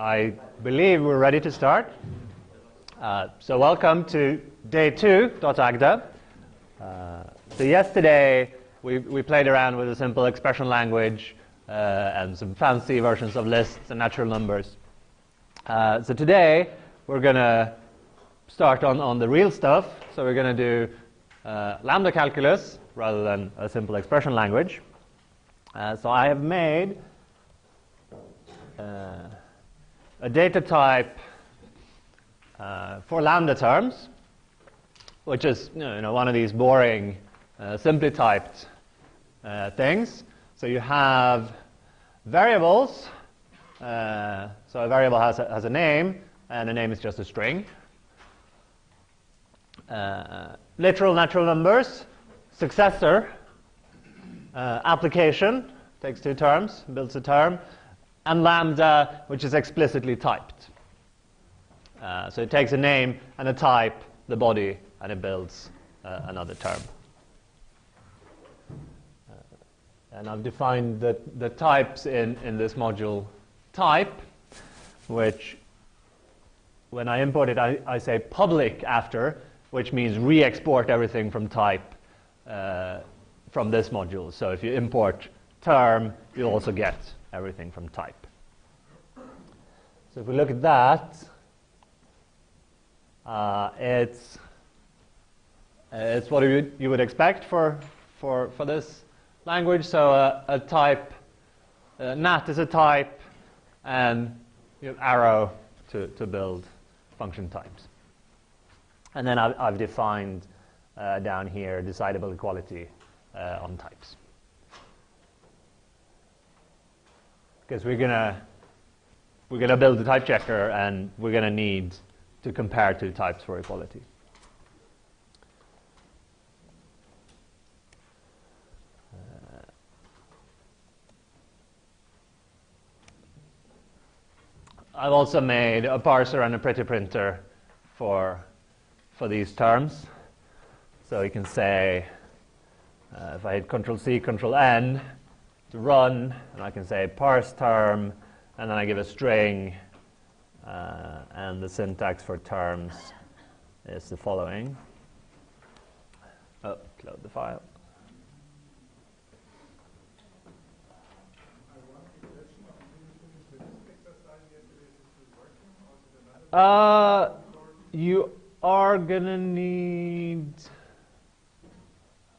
I believe we're ready to start. So welcome to day 2.Agda. So yesterday we played around with a simple expression language and some fancy versions of lists and natural numbers. So today we're going to start on the real stuff. So we're going to do lambda calculus rather than a simple expression language. So I have made a data type for lambda terms, which is one of these boring, simply typed things. So you have variables. So a variable has a name, and the name is just a string. Literal natural numbers, successor, application, takes two terms, builds a term, and lambda, which is explicitly typed. So it takes a name and a type, the body, and it builds another term. And I've defined the types in this module type, which when I import it, I say public after, which means re-export everything from type from this module. So if you import term, you'll also get everything from type. So if we look at that, it's what you would expect for this language. So a type, nat is a type, and you have arrow to build function types. And then I've defined down here decidable equality on types. Because we're gonna build a type checker, and we're gonna need to compare two types for equality. I've also made a parser and a pretty printer for these terms. So you can say, if I hit Control-C, Control-N to run, and I can say parse term, and then I give a string, and the syntax for terms is the following. Load the file. You are gonna need.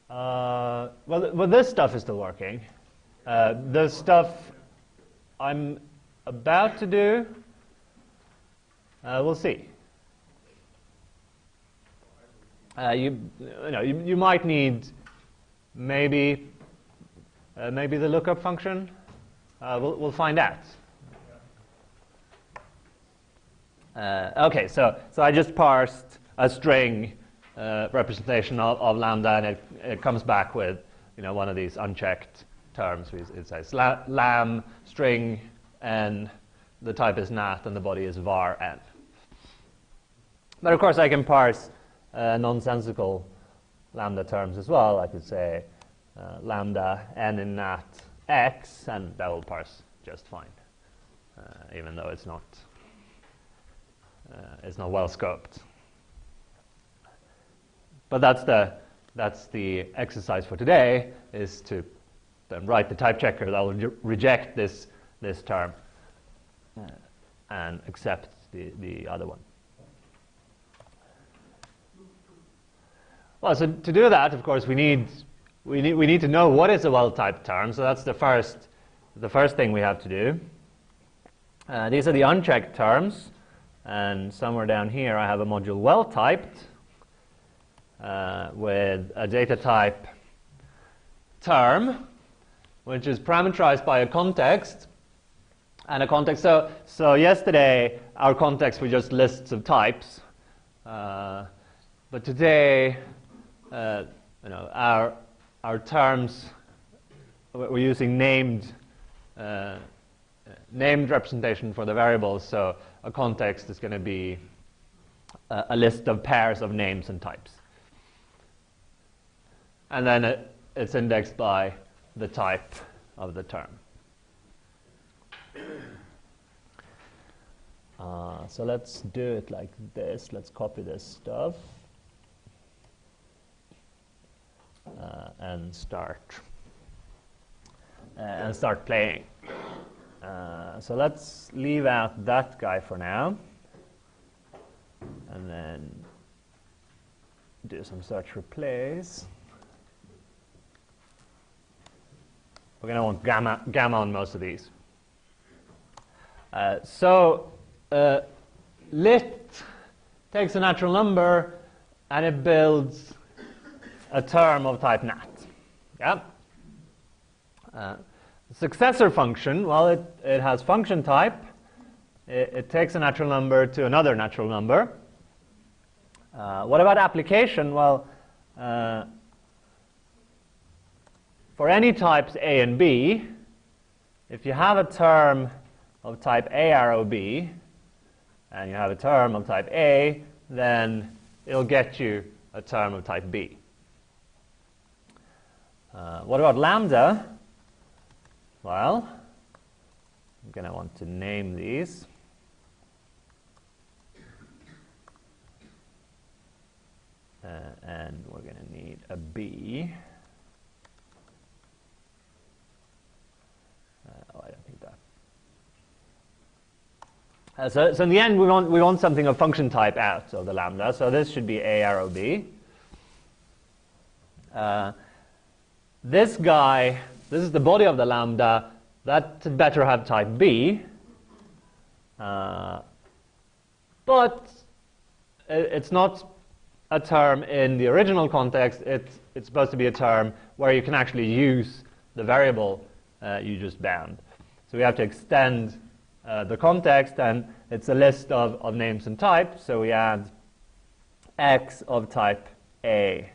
Well, this stuff is still working. The stuff I'm about to do, we'll see. You might need maybe the lookup function. We'll find out. Okay, so I just parsed a string representation of lambda, and it comes back with one of these unchecked terms. It says lam string n, the type is nat, and the body is var n. But of course I can parse nonsensical lambda terms as well. I could say lambda n in nat x, and that will parse just fine, even though it's not well scoped. But that's the exercise for today, is to then write the type checker that will reject this term and accept the other one. Well, so to do that, of course, we need to know what is a well-typed term. So that's the first thing we have to do. These are the unchecked terms, and somewhere down here I have a module well-typed with a data type term, which is parameterized by a context and a context. So yesterday our context were just lists of types, but today our terms, we're using named representation for the variables. So a context is going to be a list of pairs of names and types. And then it's indexed by the type of the term. So let's do it like this. Let's copy this stuff and start playing. So let's leave out that guy for now, and then do some search replace. We're going to want gamma on most of these. Lit takes a natural number and it builds a term of type nat. Yeah. Successor function, well, it has function type. It takes a natural number to another natural number. What about application? Well, for any types A and B, if you have a term of type A arrow B, and you have a term of type A, then it'll get you a term of type B. What about lambda? Well, I'm going to want to name these. And we're going to need a B. I don't think that. So in the end, we want something of function type out of the lambda. So this should be A arrow B. This guy, this is the body of the lambda. That better have type B. But it's not a term in the original context. It's supposed to be a term where you can actually use the variable you just bound. So we have to extend the context, and it's a list of names and types. So we add x of type A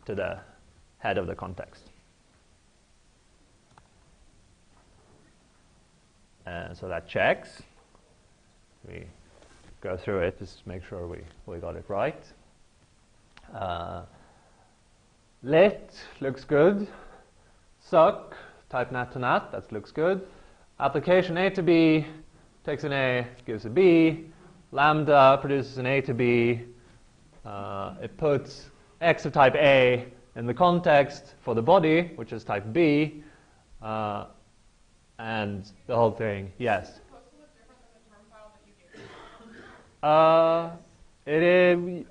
to the head of the context. So that checks. We go through it, just make sure we got it right. Lit looks good. Suck, type nat to nat, that looks good. Application A to B takes an A, gives a B. Lambda produces an A to B. It puts x of type A in the context for the body, which is type B. And the whole thing, yes. Is it supposed to look different than the term file that you gave? It is,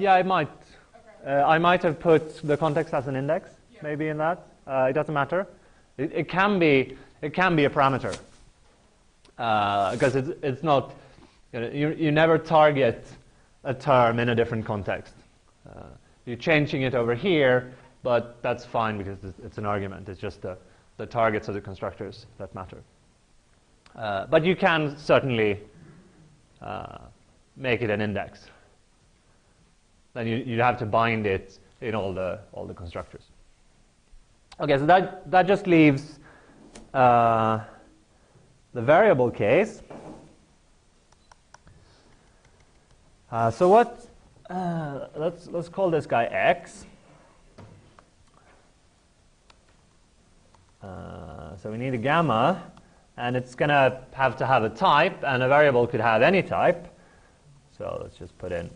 yeah, I might. Okay. I might have put the context as an index, Yeah. maybe in that. It doesn't matter. It can be a parameter because it's not. You never target a term in a different context. You're changing it over here, but that's fine because it's an argument. It's just the targets of the constructors that matter. But you can certainly make it an index. Then you have to bind it in all the constructors. Okay, so that just leaves the variable case. So what? Let's call this guy x. So we need a gamma, and it's going to have a type, and a variable could have any type. So let's just put in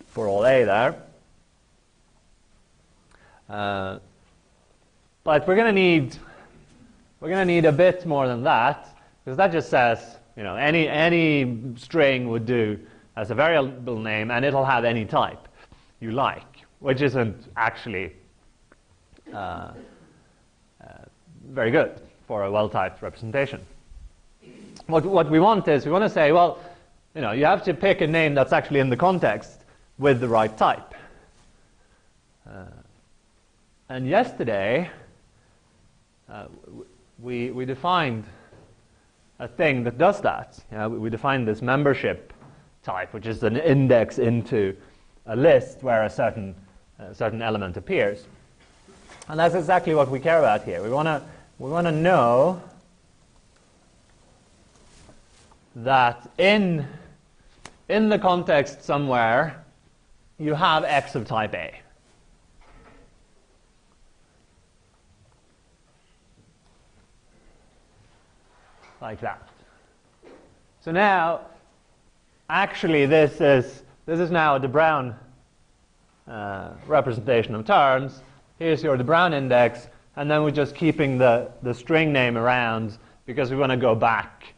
for all A there. But we're going to need a bit more than that, because that just says, any string would do as a variable name, and it'll have any type you like, which isn't actually very good for a well-typed representation. What we want is, we want to say, well, you have to pick a name that's actually in the context with the right type. And yesterday, we defined a thing that does that. We defined this membership type, which is an index into a list where a certain element appears. And that's exactly what we care about here. We want to know that in the context somewhere you have x of type A. Like that. So now actually this is now the Brown representation of terms. Here's the Brown index, and then we're just keeping the string name around because we want to go back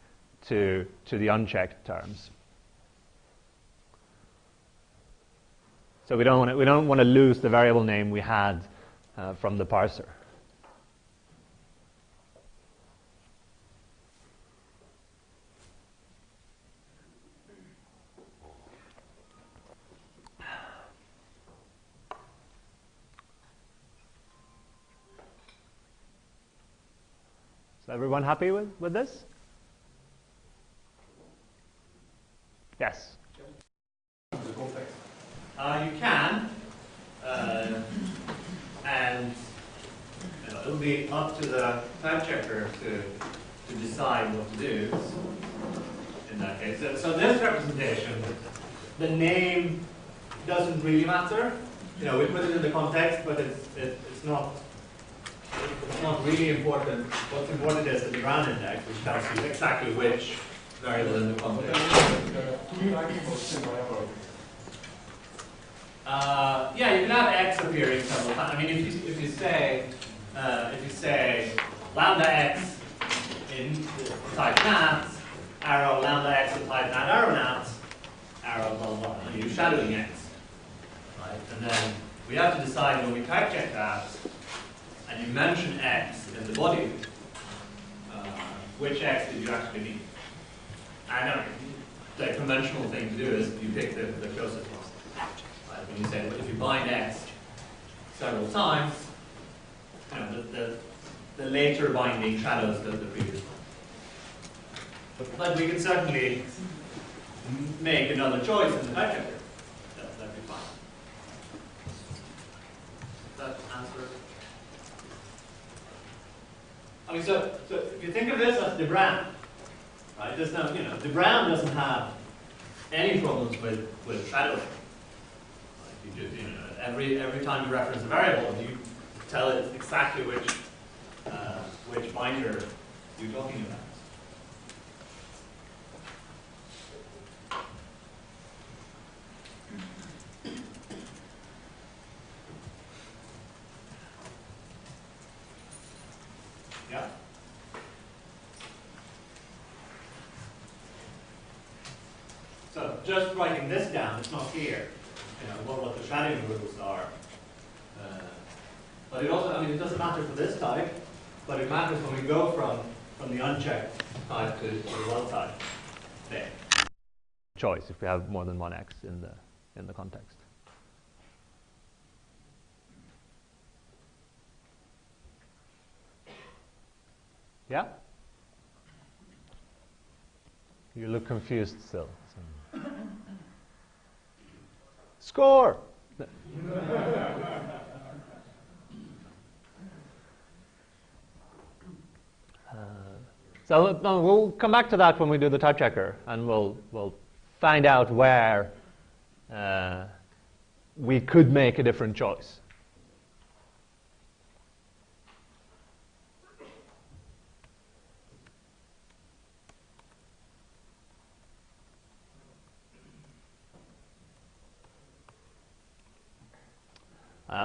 to the unchecked terms. So we don't want to lose the variable name we had from the parser. Is everyone happy with this? Yes? The context. You can, and it'll be up to the type checker to decide what to do in that case. So this representation, the name doesn't really matter. We put it in the context, but it's not really important. What's important is the Brown index, which tells you exactly which variable in the context. Yeah, you can have x appearing several times. I mean, if you say lambda x in type nat, arrow lambda x in type nat arrow nat, arrow blah blah blah, and you're shadowing x, right? And then we have to decide when we type check that, and you mention x in the body, which x did you actually mean? And the conventional thing to do is you pick the closest one. Right? When you say, if you bind x several times, the later binding shadows the previous one. But we can certainly make another choice in the type checker. That'd be fine. Does that answer? I mean, so if you think of this as the Brown, right? There's no, the Brown doesn't have any problems with shadowing. Like you do, every time you reference a variable, you tell it exactly which binder you're talking about. Yeah. So just writing this down, it's not clear, what the shadowing rules are. But it also, it doesn't matter for this type, but it matters when we go from the unchecked type to the well type thing. Choice if we have more than one x in the context. Yeah? You look confused still. So. Score! So we'll come back to that when we do the type checker, and we'll find out where we could make a different choice.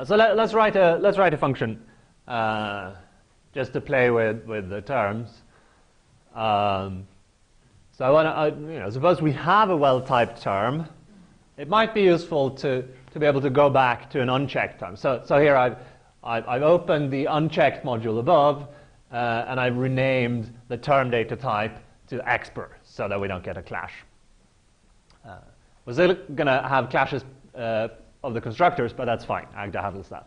So let's write a function just to play with the terms. So I want to, suppose we have a well-typed term. It might be useful to be able to go back to an unchecked term. So here I've opened the unchecked module above, and I've renamed the term data type to expr so that we don't get a clash. We're still going to have clashes of the constructors, but that's fine. Agda handles that.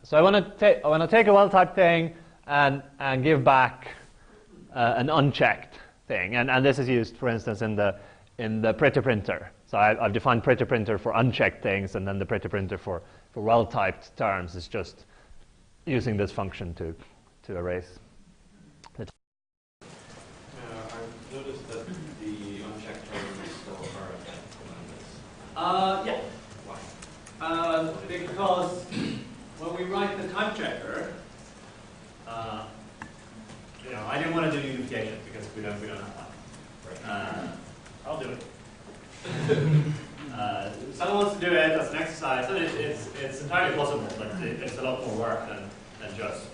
So I want to take a well-typed thing and give back an unchecked thing, and this is used, for instance, in the pretty printer. So I've defined pretty printer for unchecked things, and then the pretty printer for well-typed terms is just using this function to erase. I've noticed that the unchecked terms still are Yeah. Why? Because when we write the type checker, I didn't want to do unification because we don't have that. I'll do it. Someone wants to do it as an exercise, and it's entirely possible, but it's a lot more work than just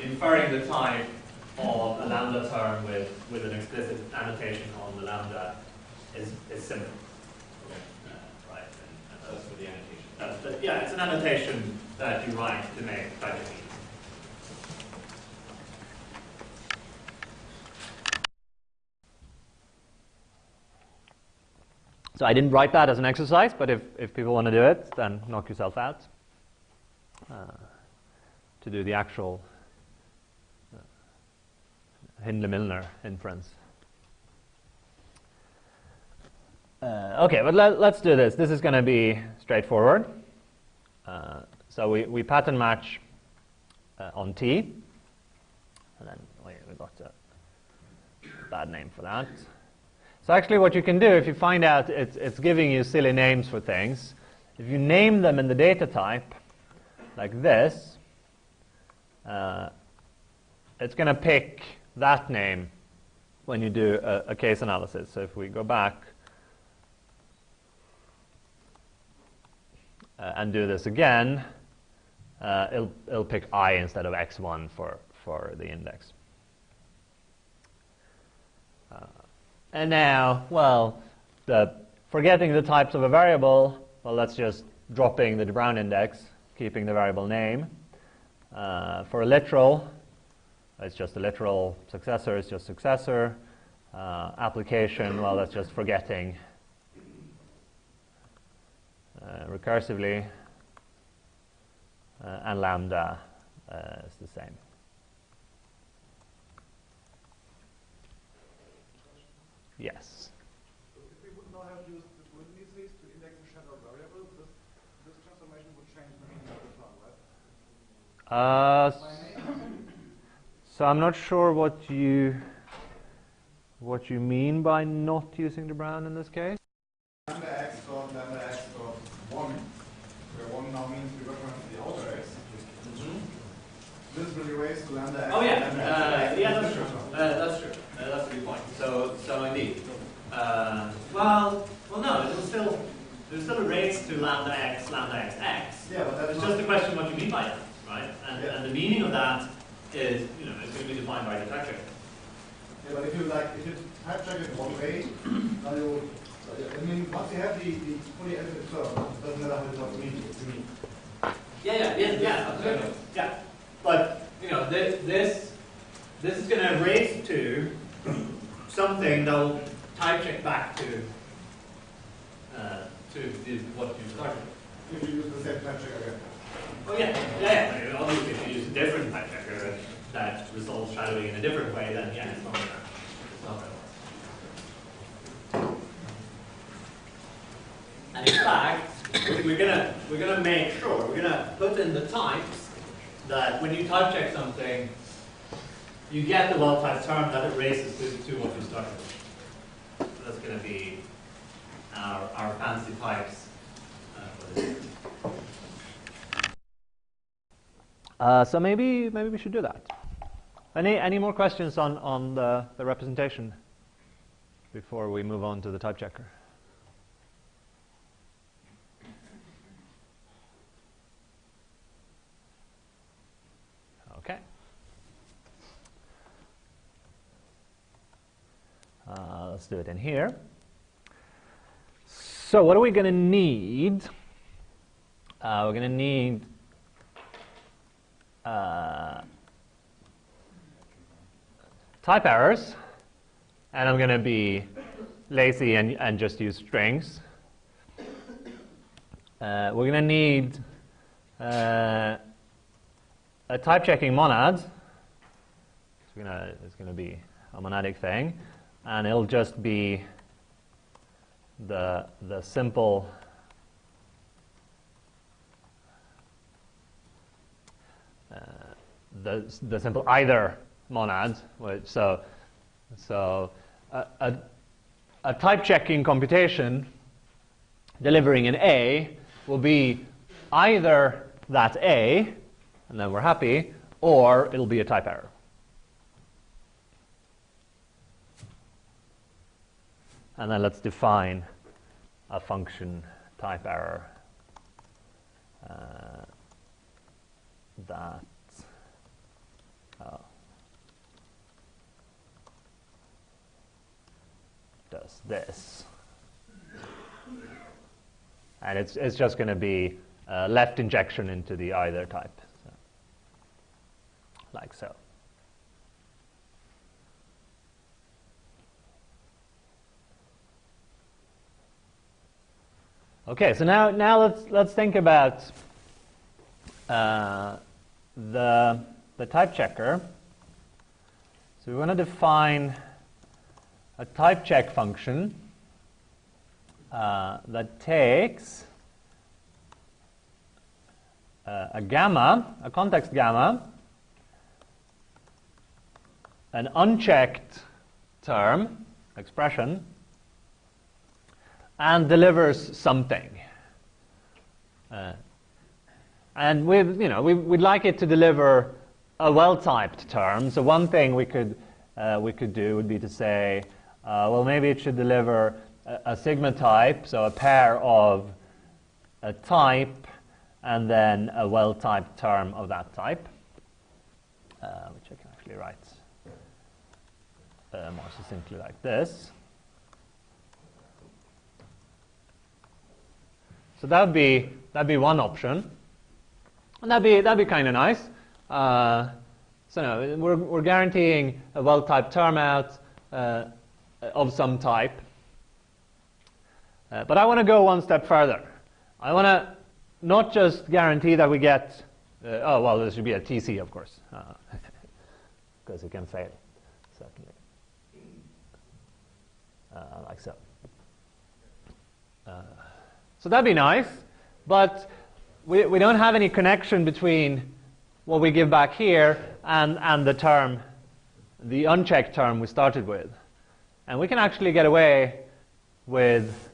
inferring the type of a lambda term with an explicit annotation on the lambda is simple. Right, and That's for the annotation. yeah, it's an annotation that you write to make type easy. So I didn't write that as an exercise, but if people want to do it, then knock yourself out to do the actual Hindley-Milner inference. Okay, but let's do this. This is going to be straightforward. So we pattern match on T, and then we got a bad name for that. So actually what you can do, if you find out it's giving you silly names for things, if you name them in the data type, like this, it's going to pick that name when you do a case analysis. So if we go back and do this again, it'll pick I instead of x1 for the index. And now, well, forgetting the types of a variable, well, that's just dropping the Brown index, keeping the variable name. For a literal, it's just a literal successor, it's just successor. Application, well, that's just forgetting recursively. And lambda is the same. Yes. So if we would not have used the Boolean indices to index the shadow variable, this transformation would change the meaning of the term, right? So I'm not sure what you mean by not using the Brown in this case. Lambda x dot 1, where 1 now means we reference the outer x. This will erase to lambda x. Oh yeah, lambda x, yeah, that's true. That's true. That's a good point. So indeed, well, no, it will still erase to lambda x x. Yeah, but it's just a question what you mean by that, right? And the meaning of that is, it's going to be defined by the type checker. Yeah, but if you type check it one way, now you, I mean, once you have the fully edited term, it doesn't matter how it talks to me. Yeah, absolutely. Yeah, but this is going to erase to something that will type check back to what you started. If you use the same type checker again. Oh yeah. Obviously, if you use a different type checker that resolves shadowing in a different way, then yeah, it's not going to work. And in fact, we're gonna make sure we're gonna put in the types that when you type check something, you get the well-typed term that it races to what you started with. So that's going to be our fancy types for this. So maybe we should do that. Any more questions on the representation before we move on to the type checker? Okay. Let's do it in here. So what are we going to need? We're going to need type errors, and I'm going to be lazy and just use strings. We're going to need a type checking monad. It's going to be a monadic thing, and it'll just be the simple the simple either monad. So a type checking computation delivering an A will be either that A, and then we're happy, or it'll be a type error. And then let's define a function type error that does this. And it's just going to be left injection into the either type, so, like so. Okay, so now let's think about the type checker. So we want to define a type check function that takes a gamma, a context gamma, an unchecked term, expression, and delivers something. And we'd like it to deliver a well-typed term. So one thing we could do would be to say, well, maybe it should deliver a sigma type, so a pair of a type and then a well-typed term of that type, which I can actually write more succinctly like this. So that'd be one option, and that'd be kind of nice. So no, we're guaranteeing a well-typed term out of some type. But I want to go one step further. I want to not just guarantee that we get, oh well, there should be a TC, of course, because it can fail, certainly, like so. So that'd be nice, but we don't have any connection between what we give back here and the term, the unchecked term we started with. And we can actually get away with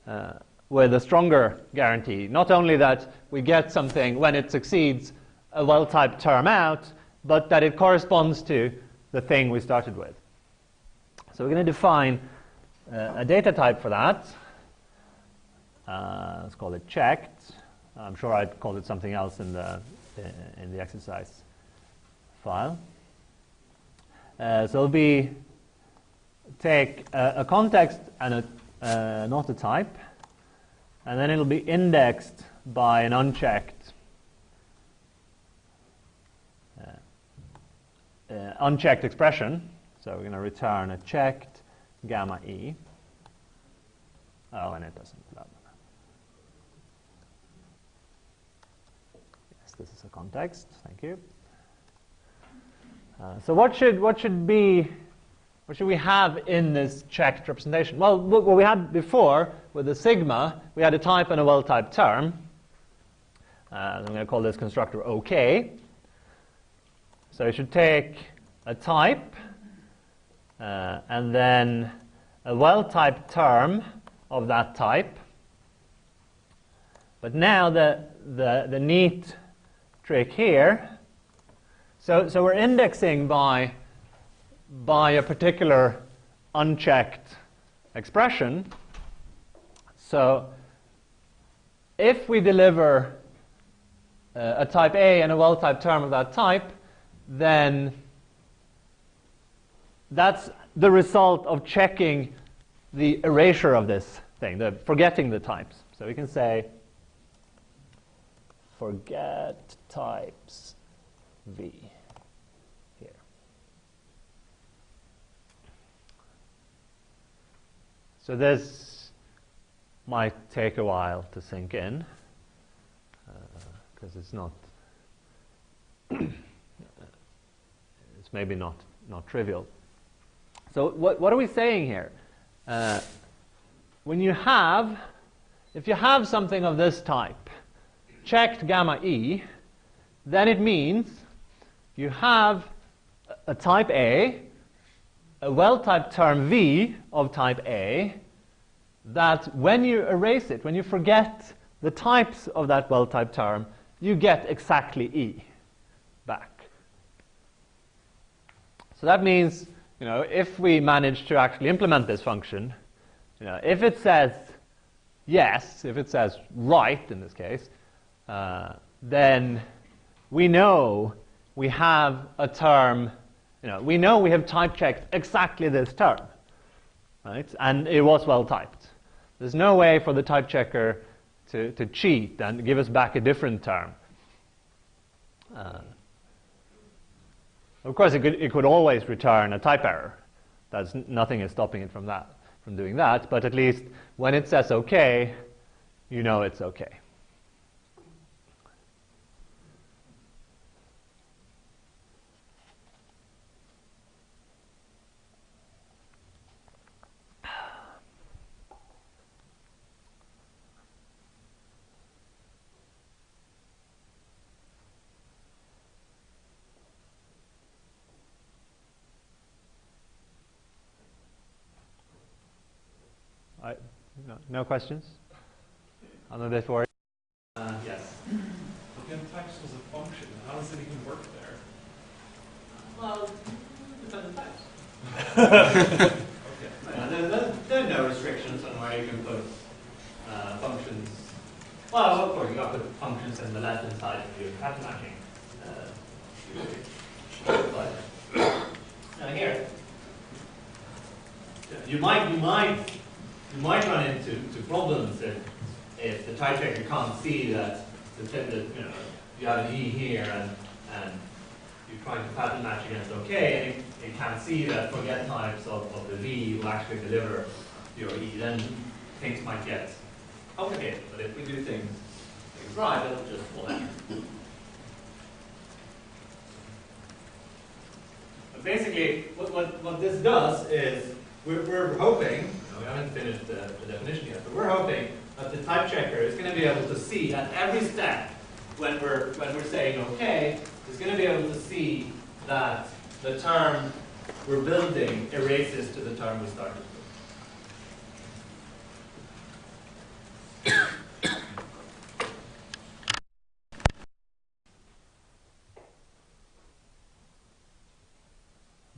a stronger guarantee. Not only that we get something when it succeeds a well-typed term out, but that it corresponds to the thing we started with. So we're going to define a data type for that. Let's call it checked. I'm sure I'd called it something else in the exercise file. So it'll be take a context and not a type, and then it'll be indexed by an unchecked expression. So we're going to return a checked gamma e. Oh, and it doesn't. Yes, this is a context. Thank you. So what should we have in this checked representation? Well, what we had before with the sigma, we had a type and a well-typed term. I'm going to call this constructor OK. So it should take a type and then a well-typed term of that type. But now the neat trick here, so we're indexing by a particular unchecked expression. So if we deliver a type A and a well-typed term of that type, then that's the result of checking the erasure of this thing, the forgetting the types. So we can say forget types V here. So this might take a while to sink in, because it's not, it's maybe not trivial. So what are we saying here? If you have something of this type, checked gamma e, then it means you have a type A, a well-typed term V of type A, that when you erase it, when you forget the types of that well-typed term, you get exactly E back. So that means, if we manage to actually implement this function, if it says yes, if it says right in this case, then we know we have a term, we know we have type checked exactly this term, right? And it was well typed. There's no way for the type checker to cheat and give us back a different term. Of course, it could always return a type error. Nothing is stopping it from doing that. But at least when it says OK, you know it's OK. No questions? I'm a bit worried. Yes. Again, types was a function. How does it even work there? Well, depends on types. Okay. There are no restrictions on where you can put functions. Well, of course, you got to put functions in the left-hand side of your pattern matching. But here, you might run into problems if the type checker can't see that you have an E here and you're trying to pattern match against OK, and it can't see that for get types of the V will actually deliver your E, then things might get complicated. But if we do things right, it'll just fall out. But basically, what this does is we're hoping, we haven't finished the definition yet, but we're hoping that the type checker is going to be able to see at every step when we're saying OK, is going to be able to see that the term we're building erases to the term we started with.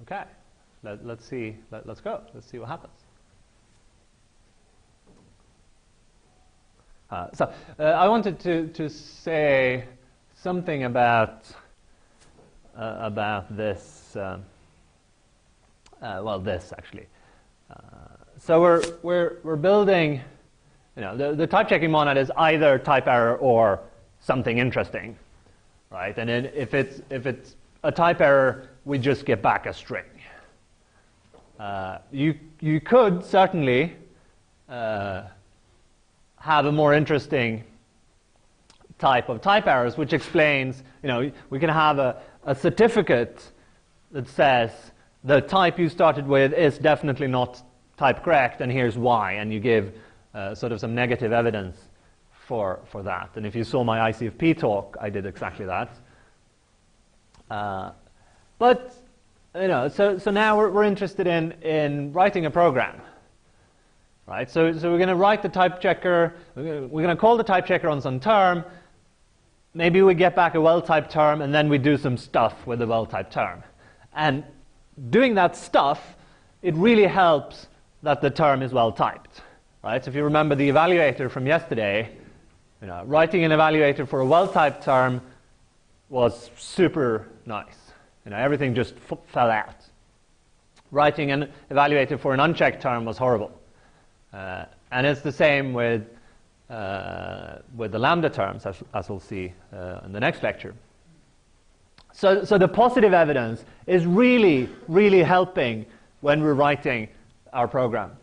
Okay, let's see. Let's go. Let's see what happens. So I wanted to say something about this. Well, this actually. So we're building. The type checking monad is either type error or something interesting, right? And then if it's a type error, we just get back a string. You could certainly have a more interesting type of type errors, which explains, we can have a certificate that says the type you started with is definitely not type correct, and here's why, and you give sort of some negative evidence for that. And if you saw my ICFP talk, I did exactly that. But so now we're interested in writing a program, right? So we're going to write the type checker. We're going to call the type checker on some term. Maybe we get back a well-typed term, and then we do some stuff with the well-typed term. And doing that stuff, it really helps that the term is well-typed, right? So if you remember the evaluator from yesterday, writing an evaluator for a well-typed term was super nice. Everything just fell out. Writing an evaluator for an unchecked term was horrible. And it's the same with the lambda terms, as we'll see in the next lecture. So the positive evidence is really, really helping when we're writing our program.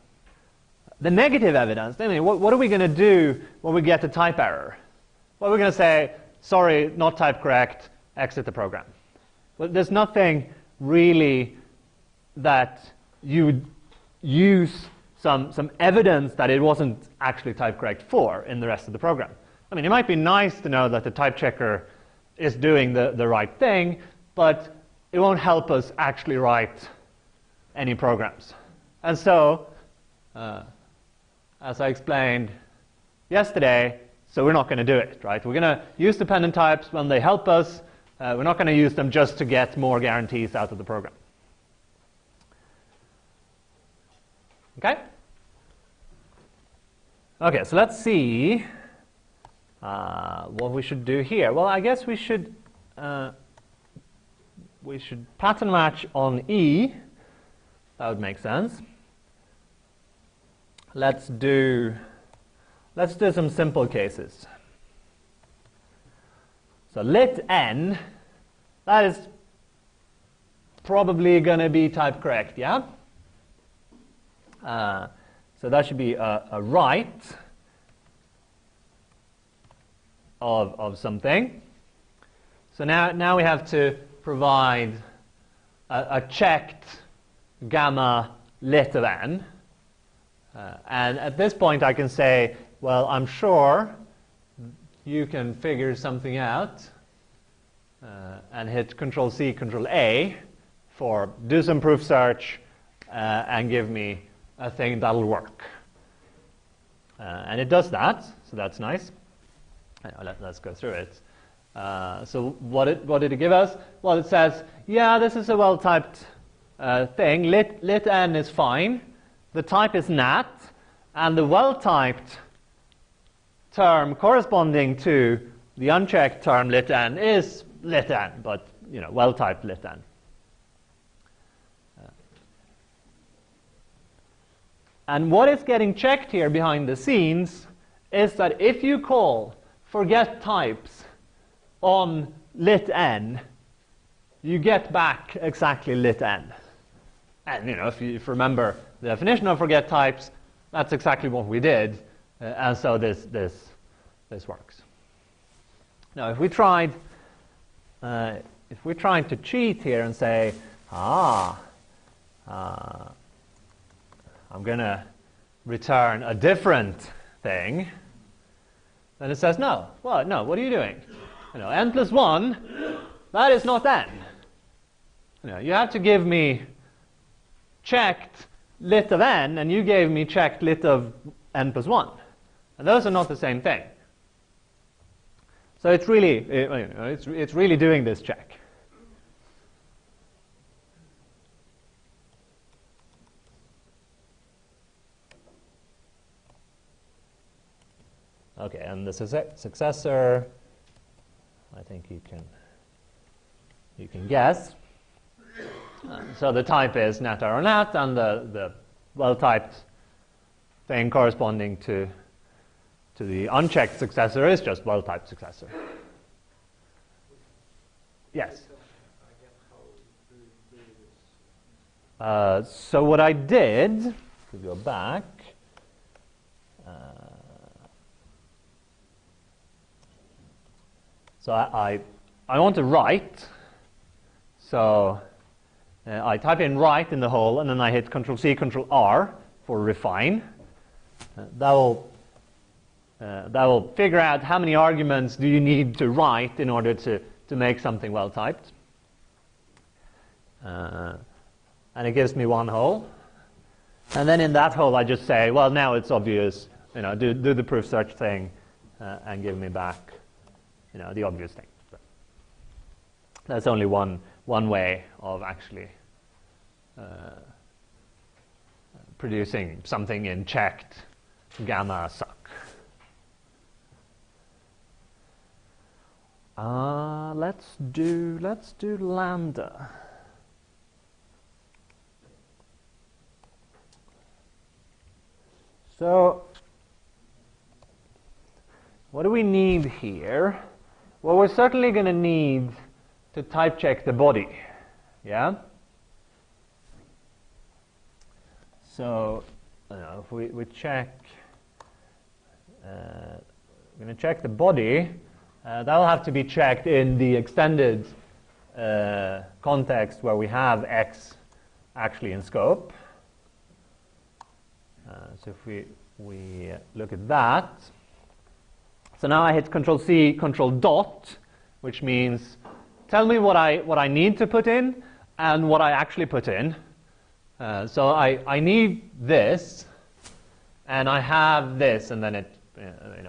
The negative evidence, what are we going to do when we get a type error? Well, we're going to say, sorry, not type correct, exit the program. Well, there's nothing really that you would use some evidence that it wasn't actually type correct for in the rest of the program. It might be nice to know that the type checker is doing the right thing, but it won't help us actually write any programs. And so, as I explained yesterday, so we're not going to do it, right? We're going to use dependent types when they help us. We're not going to use them just to get more guarantees out of the program. Okay? Okay, so let's see what we should do here. Well, I guess we should pattern match on E. That would make sense. Let's do some simple cases. So lit n, that is probably going to be type correct, yeah? So that should be a right of something. So now we have to provide a checked gamma lit of n. And at this point I can say, well, I'm sure you can figure something out and hit Control-C, Control-A for do some proof search and give me a thing that'll work. And it does that, so that's nice. Let's go through it. So what did it give us? Well, it says, yeah, this is a well-typed thing. Lit n is fine. The type is nat, and the well-typed term corresponding to the unchecked term lit n is lit n, but well-typed lit n. And what is getting checked here behind the scenes is that if you call forget types on lit n, you get back exactly lit n. And if you remember the definition of forget types, that's exactly what we did, and so this works. Now, if we tried to cheat here and say, I'm going to return a different thing, then it says no. Well, no. What are you doing? N plus 1, that is not n. You have to give me checked lit of n, and you gave me checked lit of n plus 1. And those are not the same thing. So it's really, it's really doing this check. Okay, and the successor, I think you can guess. So the type is nat arrow nat, and the well-typed thing corresponding to the unchecked successor is just well-typed successor. Yes? So what I did, to go back, so I want to write, so I type in write in the hole, and then I hit Control-C, Control-R for refine. That will figure out how many arguments do you need to write in order to make something well-typed. And it gives me one hole. And then in that hole I just say, well, now it's obvious, do the proof search thing and give me back the obvious thing. But that's only one way of actually producing something in checked gamma suck. Let's do lambda. So what do we need here? Well, we're certainly going to need to type check the body, yeah? So, if we check, we're going to check the body. That'll have to be checked in the extended context where we have X actually in scope. So if we look at that, so now I hit Control-C, Control-Dot, which means tell me what I need to put in and what I actually put in. So I need this, and I have this, and then it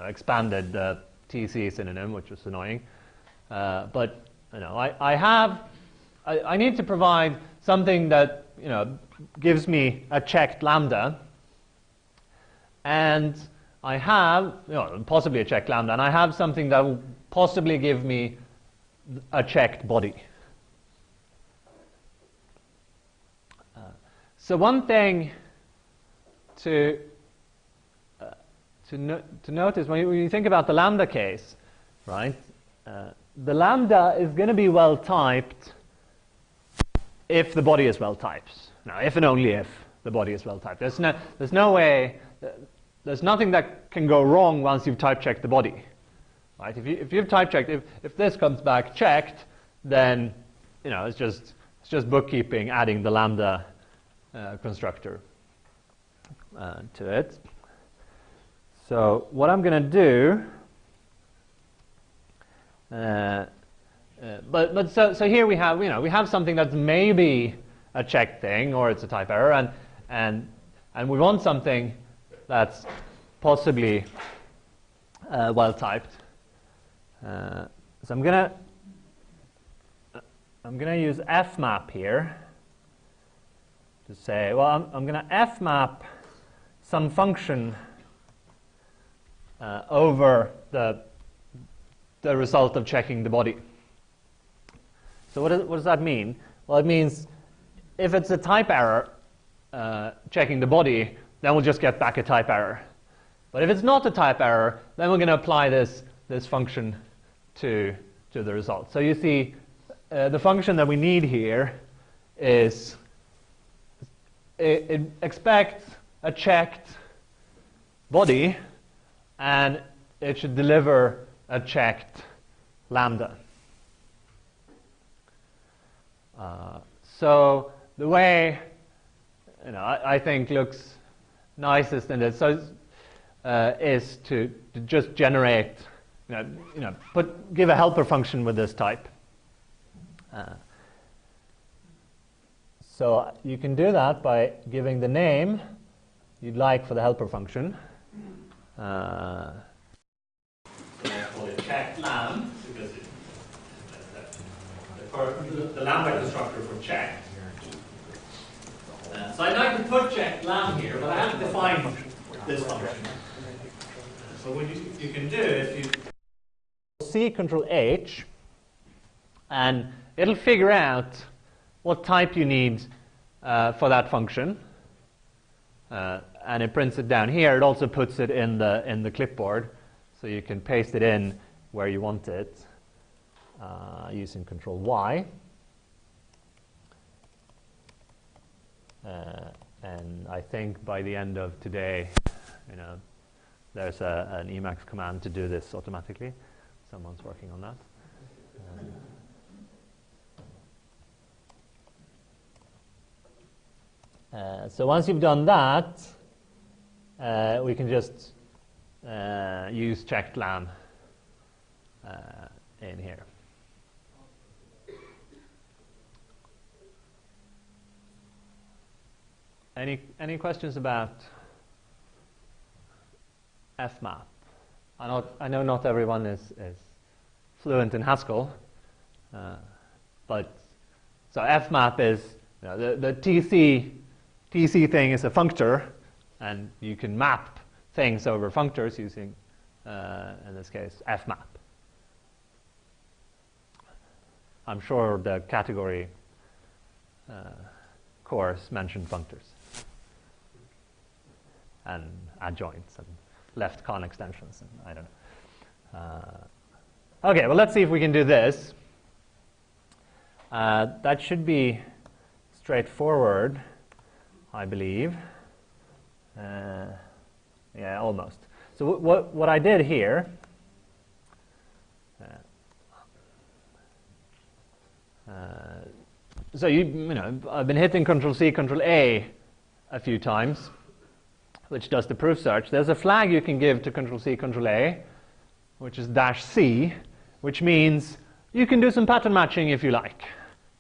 expanded the TC synonym, which was annoying. But I need to provide something that gives me a checked lambda, and I have possibly a checked lambda, and I have something that will possibly give me a checked body. So one thing to notice when you think about the lambda case, right? The lambda is going to be well typed if the body is well typed. Now, if and only if the body is well typed. There's no way. There's nothing that can go wrong once you've type checked the body, right? If you've type checked, if this comes back checked, then it's just bookkeeping, adding the lambda constructor to it. So what I'm going to do, so here we have something that's maybe a checked thing or it's a type error, and we want something that's possibly well typed. So I'm gonna use fmap here to say, well, I'm gonna fmap some function over the result of checking the body. So what does that mean? Well, it means if it's a type error checking the body, then we'll just get back a type error. But if it's not a type error, then we're going to apply this function to the result. So you see, the function that we need here is it expects a checked body, and it should deliver a checked lambda. So the way I think looks nicest in this is to just generate, give a helper function with this type. So you can do that by giving the name you'd like for the helper function. So I call it checked lamb because the lambda constructor for checked. So I'd like to put checked lamb here, but I have to define this function. So what you can do is you C control H, and it'll figure out what type you need for that function, and it prints it down here. It also puts it in the clipboard, so you can paste it in where you want it using control Y. And I think by the end of today, there's an Emacs command to do this automatically. Someone's working on that. So once you've done that, we can just use checked lamb in here. Any questions about fmap? I know not everyone is fluent in Haskell, but so fmap is the TC thing is a functor, and you can map things over functors using, in this case, fmap. I'm sure the category course mentioned functors and adjoints and left con extensions, and I don't know. Okay, well, let's see if we can do this. That should be straightforward, I believe. Yeah, almost. So what I did here, so I've been hitting Control C, Control A a few times, which does the proof search. There's a flag you can give to Control C, Control A, which is -C, which means you can do some pattern matching if you like,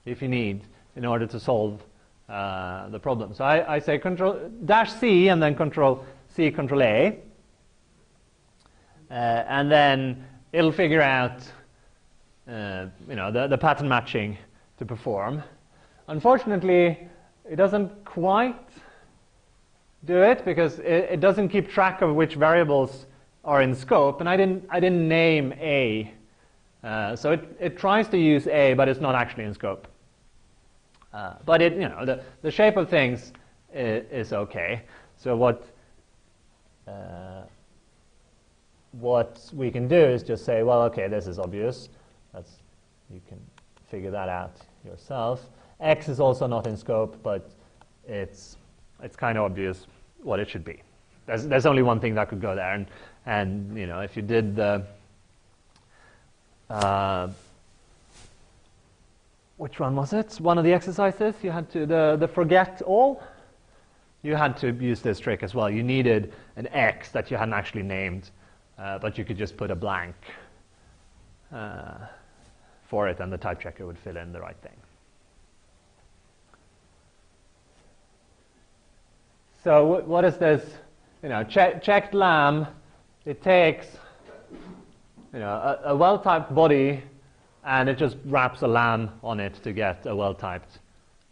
if you need, in order to solve the problem. So I say Control -C and then Control C, Control A, and then it'll figure out the pattern matching to perform. Unfortunately, it doesn't quite do it because it doesn't keep track of which variables are in scope, and I didn't name A. So it tries to use A, but it's not actually in scope. But the shape of things is okay. So what we can do is just say, well, okay, this is obvious. You can figure that out yourself. X is also not in scope, but it's kind of obvious what it should be. There's only one thing that could go there, and if you did the which one was it? One of the exercises you had to the forget all. You had to use this trick as well. You needed an X that you hadn't actually named, but you could just put a blank for it, and the type checker would fill in the right thing. So what is this? Checked lam. It takes a well-typed body, and it just wraps a lam on it to get a well-typed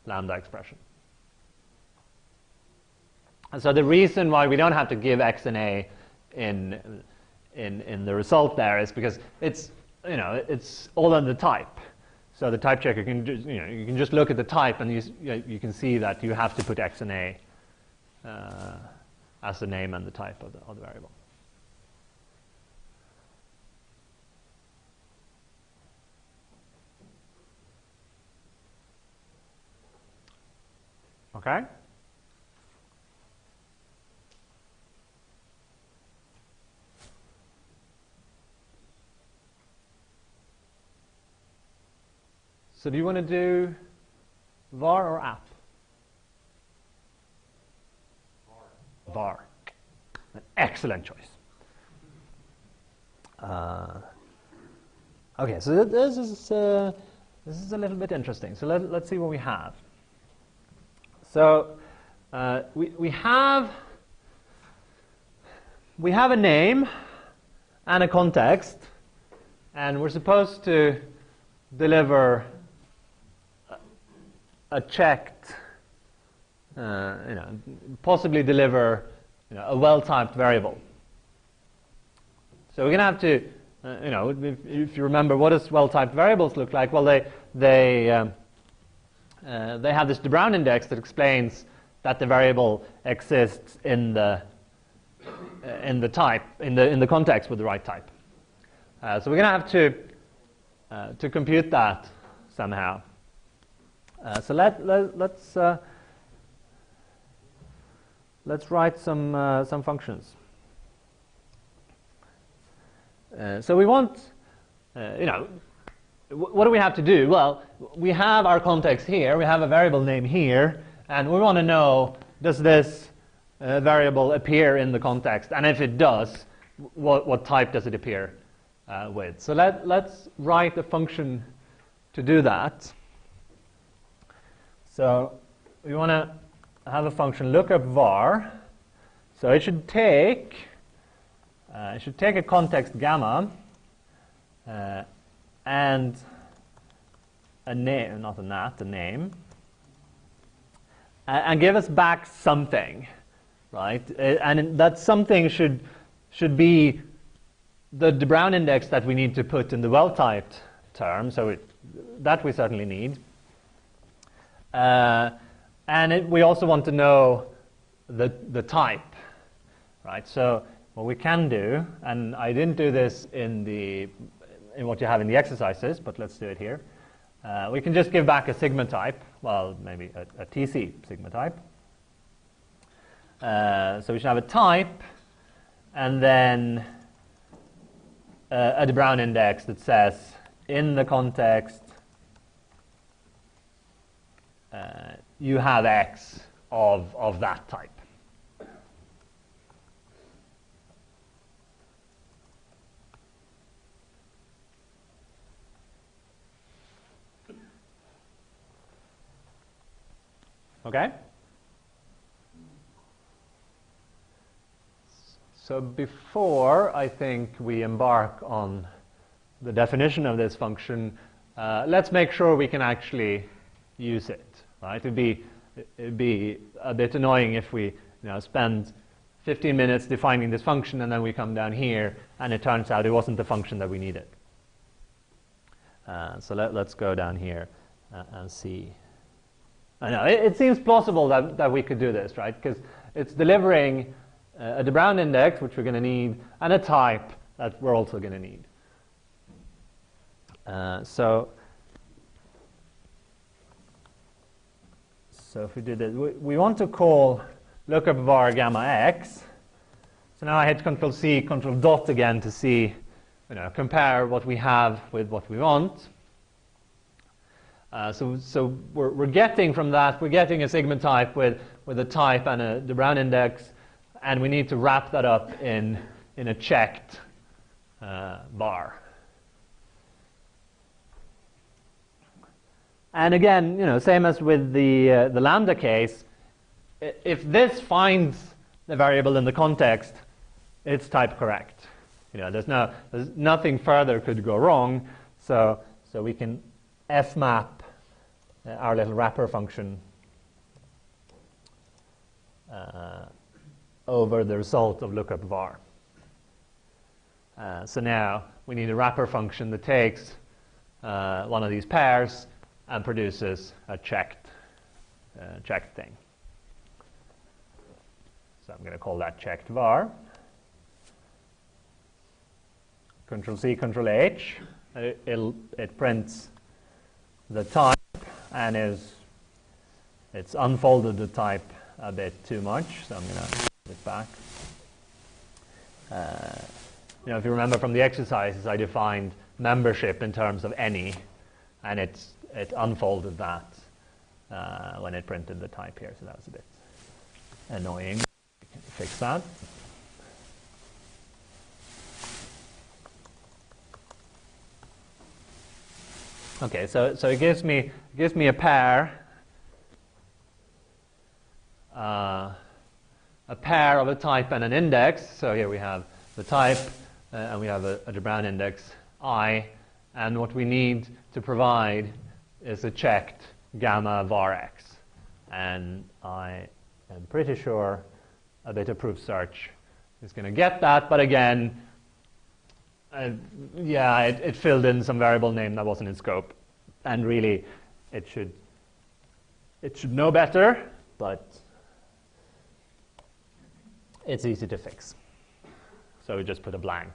lambda expression. And so the reason why we don't have to give X and A in the result there is because it's all on the type. So the type checker can just, you can just look at the type, and you can see that you have to put X and A as the name and the type of the variable. Okay? So do you want to do var or app? Var. An excellent choice. Okay, so this is a little bit interesting. So let's see what we have. So we have a name and a context, and we're supposed to deliver a checked, possibly deliver a well-typed variable. So we're going to have to, if you remember, what does well-typed variables look like? Well, they have this de Bruijn index that explains that the variable exists in the type, in the context with the right type. So we're going to have to compute that somehow. So let's write some functions. So we want, what do we have to do? Well, we have our context here. We have a variable name here, and we want to know, does this variable appear in the context? And if it does, what type does it appear with? So let's write a function to do that. So we want to have a function lookup var. So it should take a context gamma and a name, not a nat, a name, and give us back something, right? And that something should be the de Bruijn index that we need to put in the well-typed term. So that we certainly need. And we also want to know the type, right? So what we can do, and I didn't do this in what you have in the exercises, but let's do it here. We can just give back a sigma type, well, maybe a TC sigma type. So we should have a type, and then a de Bruijn index that says in the context you have X of that type. Okay? So before I think we embark on the definition of this function, let's make sure we can actually use it. Right? It'd be a bit annoying if we spend 15 minutes defining this function, and then we come down here, and it turns out it wasn't the function that we needed. So let's go down here and see. I know, it seems plausible that we could do this, right? Because it's delivering a de Bruijn index, which we're going to need, and a type that we're also going to need. So if we do this, we want to call lookup var gamma x. So now I hit Control C, Control dot again to see, compare what we have with what we want. So we're getting from that, we're getting a sigma type with a type and a de Bruijn index, and we need to wrap that up in a checked var. And again, same as with the lambda case, if this finds the variable in the context, it's type correct. There's nothing further could go wrong, so we can fmap our little wrapper function over the result of lookup var. So now we need a wrapper function that takes one of these pairs and produces a checked thing. So I'm going to call that checked var. Control C, Control H. It prints the type, and it's unfolded the type a bit too much, so I'm going to put it back. If you remember from the exercises, I defined membership in terms of any, and it unfolded that when it printed the type here, so that was a bit annoying. We can fix that. Okay, so it gives me a pair of a type and an index. So here we have the type, and we have a de Bruijn index I, and what we need to provide is a checked gamma var x. And I am pretty sure a bit of proof search is going to get that, but again, it filled in some variable name that wasn't in scope, and really it should know better, but it's easy to fix. So we just put a blank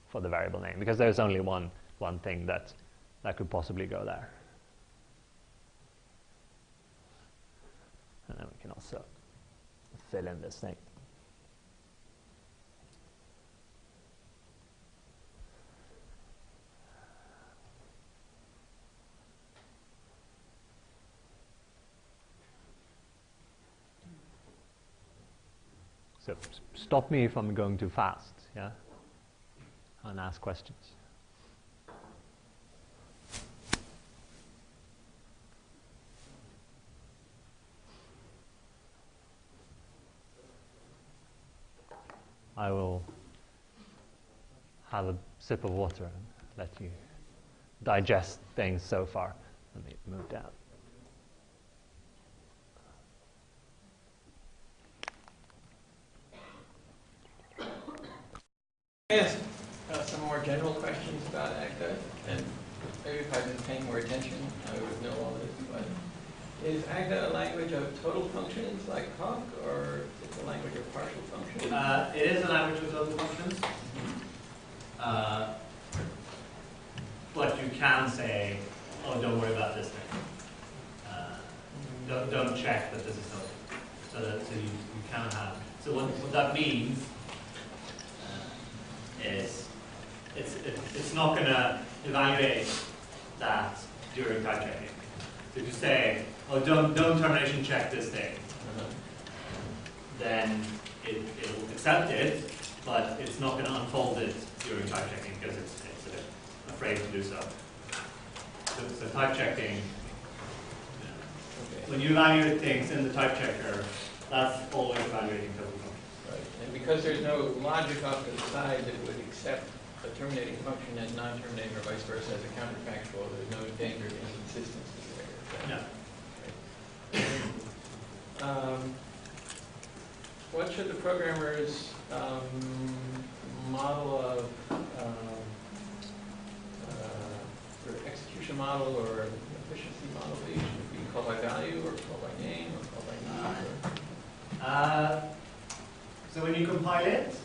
for the variable name, because there's only one thing that could possibly go there. And then we can also fill in this thing. So stop me if I'm going too fast, yeah? And ask questions. I will have a sip of water and let you digest things so far. Let me move down. Yes, some more general questions about Agda, and maybe if I'd been paying more attention, I would know all this, but is Agda a language of total functions like Hawk, or is it a language of partial functions? It is a language of total functions. But you can say, oh, don't worry about this thing. Don't check that this is total. So you can have. So what that means is it's not going to evaluate that during type checking. So if you say, oh, don't termination check this thing, then it'll accept it, but it's not going to unfold it during type checking because it's a bit afraid to do so. So type checking, when you evaluate things in the type checker, that's always evaluating total functions. Right. And because there's no logic off to the side that would accept a terminating function as non-terminating or vice versa as a counterfactual, there's no danger of inconsistency there. No. Right. what should the programmer's model of or execution model or efficiency model be? Should it be called by value or called by name or called by need? So when you compile it,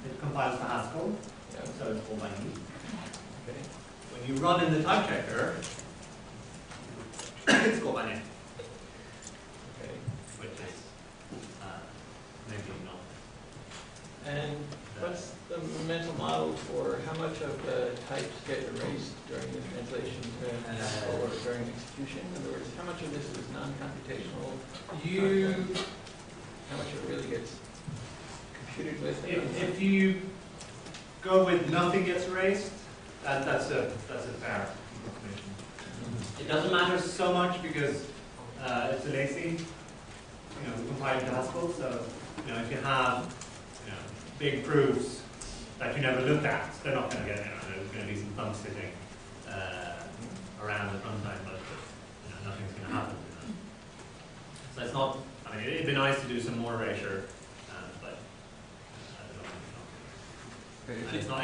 it compiles to Haskell, Yeah. so it's called by need. Okay. When you run in the type checker, it's called by name, Okay. which is maybe not. And what's the mental model for how much of the types get erased during the translation to Haskell or during execution? In other words, how much of this is non-computational? How much of it really gets computed with? If you go with nothing gets erased, that's a fair approximation. It doesn't matter so much because it's a lazy, compiled to Haskell. So if you have big proofs that you never looked at, they're not going to get there's going to be some thumb sitting around the runtime, but nothing's going to happen. So it's not. I mean, it'd be nice to do some more erasure, but I don't know.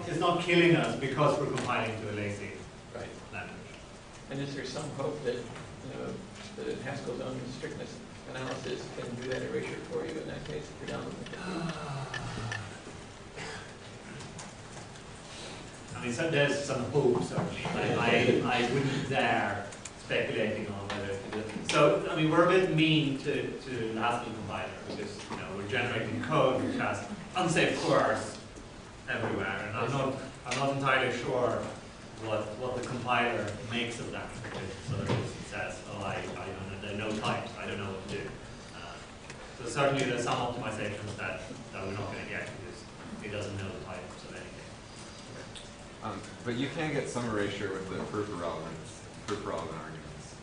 It's not killing us because we're compiling to a lazy Right. language. And is there some hope that the Haskell's own strictness analysis can do that erasure for you in that case if you're down with it? I mean, so there's some hope, certainly. I wouldn't dare speculating on whether it could do. So, I mean, we're a bit mean to the Haskell compiler because we're generating code which has unsafe queries everywhere, and I'm not entirely sure what the compiler makes of that. Because sort of it says, oh, I don't know, there are no types, I don't know what to do. So certainly there's some optimizations that we're not going to get because it doesn't know the types of anything. But you can get some erasure with the proof of relevance, proof of relevant arguments.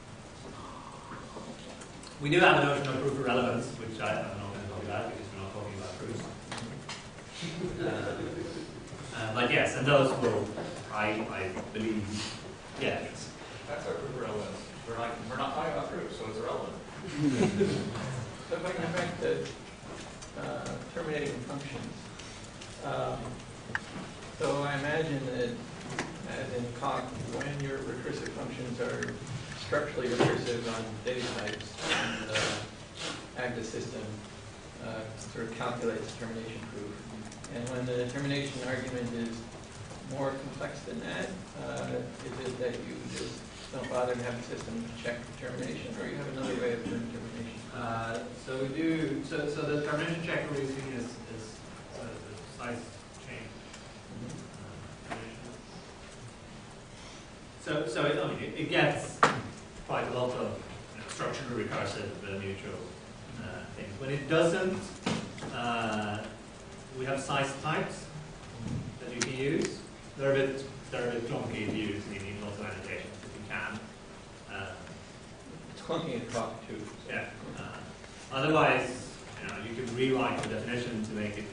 We do have a notion of proof of relevance, which I'm not going to talk about because we're not talking about proofs. But yes, and those will, I believe, get. That's our proof of relevance. We're not talking about proofs, so it's irrelevant. So if I can go back to terminating functions. So I imagine that, as in Coq, when your recursive functions are structurally recursive on data types, and the Agda system sort of calculates termination proof. And when the termination argument is more complex than that, is it that you just don't bother to have the system check termination, or you have another way of doing termination? So we do. So the termination checker we're using is the size chain. So it gets quite a lot of structural recursive mutual things. When it doesn't, we have size types that you can use. They're a bit clunky to use. You need lots of annotations if you can. It's clunky in Coq too. Yeah. Otherwise, you can rewrite the definition to make it.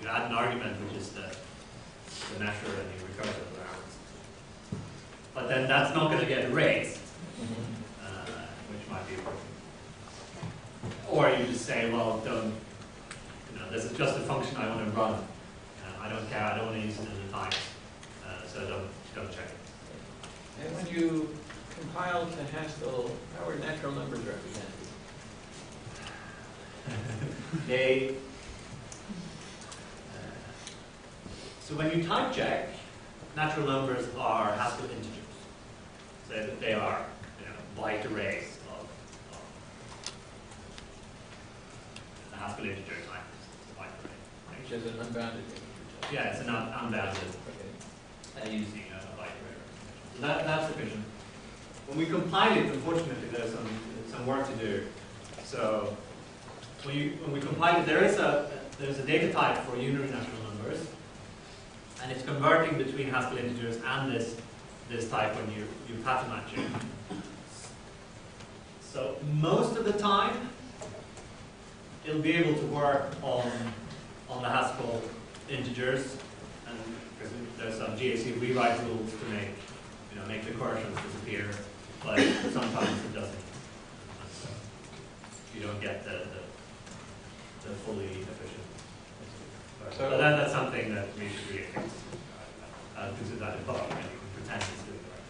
You add an argument which is the measure and the recursive allowance. But then that's not going to get erased, which might be a problem. Or you just say, well, don't. This is just a function I want to run. I don't care. I don't want to use it in the types, so don't check it. And when you compile to Haskell, how are natural numbers represented? So when you type check, natural numbers are Haskell integers. So that they are byte arrays of the Haskell integer type. Byte array. Which is an unbounded integer. Yeah, it's an unbounded Okay. using a byte array. So that's sufficient. When we compile it, unfortunately, there's some work to do. So when we compile it, there's a data type for unary natural numbers, and it's converting between Haskell integers and this type when you pattern match it. So most of the time, it'll be able to work on the Haskell integers, and because there's some GAC rewrite rules to make recursions disappear, but sometimes it doesn't. You don't get the the fully efficient. So- But that's something that we should really fix. Consider that in thought, and you can pretend it's doing the right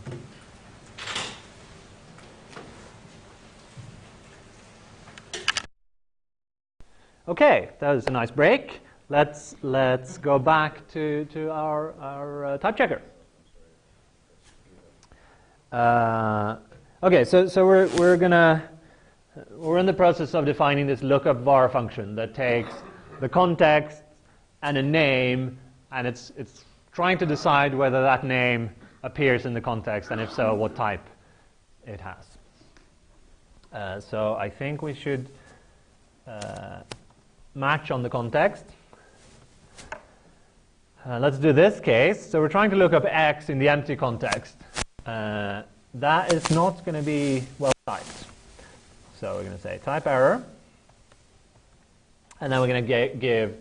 thing. Okay, that was a nice break. Let's go back to our type checker. Okay, so we're in the process of defining this lookup var function that takes the context and a name, and it's trying to decide whether that name appears in the context, and if so, what type it has. So I think we should match on the context. Let's do this case. So we're trying to look up x in the empty context. That is not going to be well typed. So we're going to say type error, and then we're going to give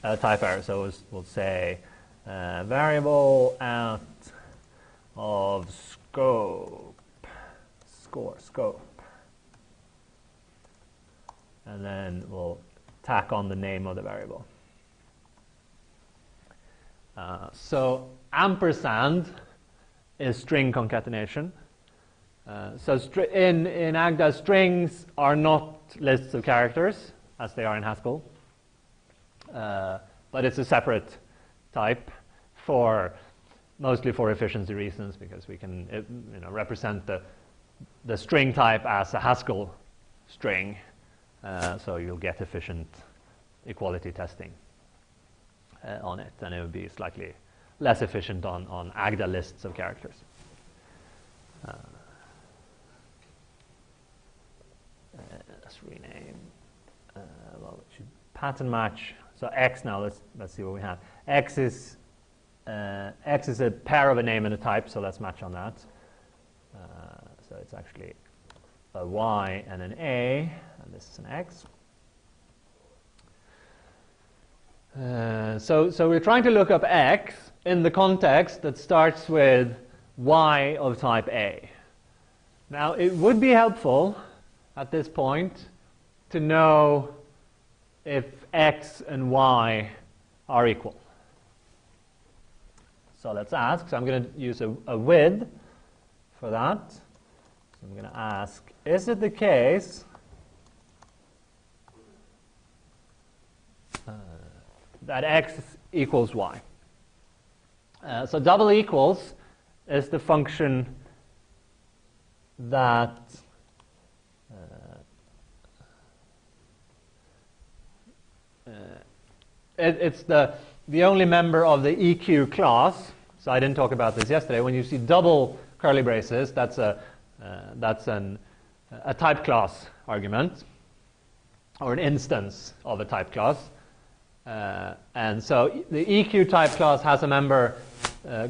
a type error. So we'll say variable out of scope, scope, and then we'll tack on the name of the variable. So ampersand is string concatenation. So in Agda, strings are not lists of characters, as they are in Haskell. But it's a separate type mostly for efficiency reasons, because we can represent the string type as a Haskell string, so you'll get efficient equality testing on it, and it would be slightly less efficient on Agda lists of characters. Let's rename. Well, it should pattern match. So x now. Let's see what we have. X is a pair of a name and a type. So let's match on that. So it's actually a y and an a, and this is an x. So we're trying to look up x in the context that starts with y of type A. Now it would be helpful at this point to know if x and y are equal. So let's ask. So I'm going to use a with for that. So I'm going to ask, is it the case that x equals y? So double equals is the function that it's the only member of the EQ class. So I didn't talk about this yesterday. When you see double curly braces, that's a type class argument, or an instance of a type class. And so the EQ type class has a member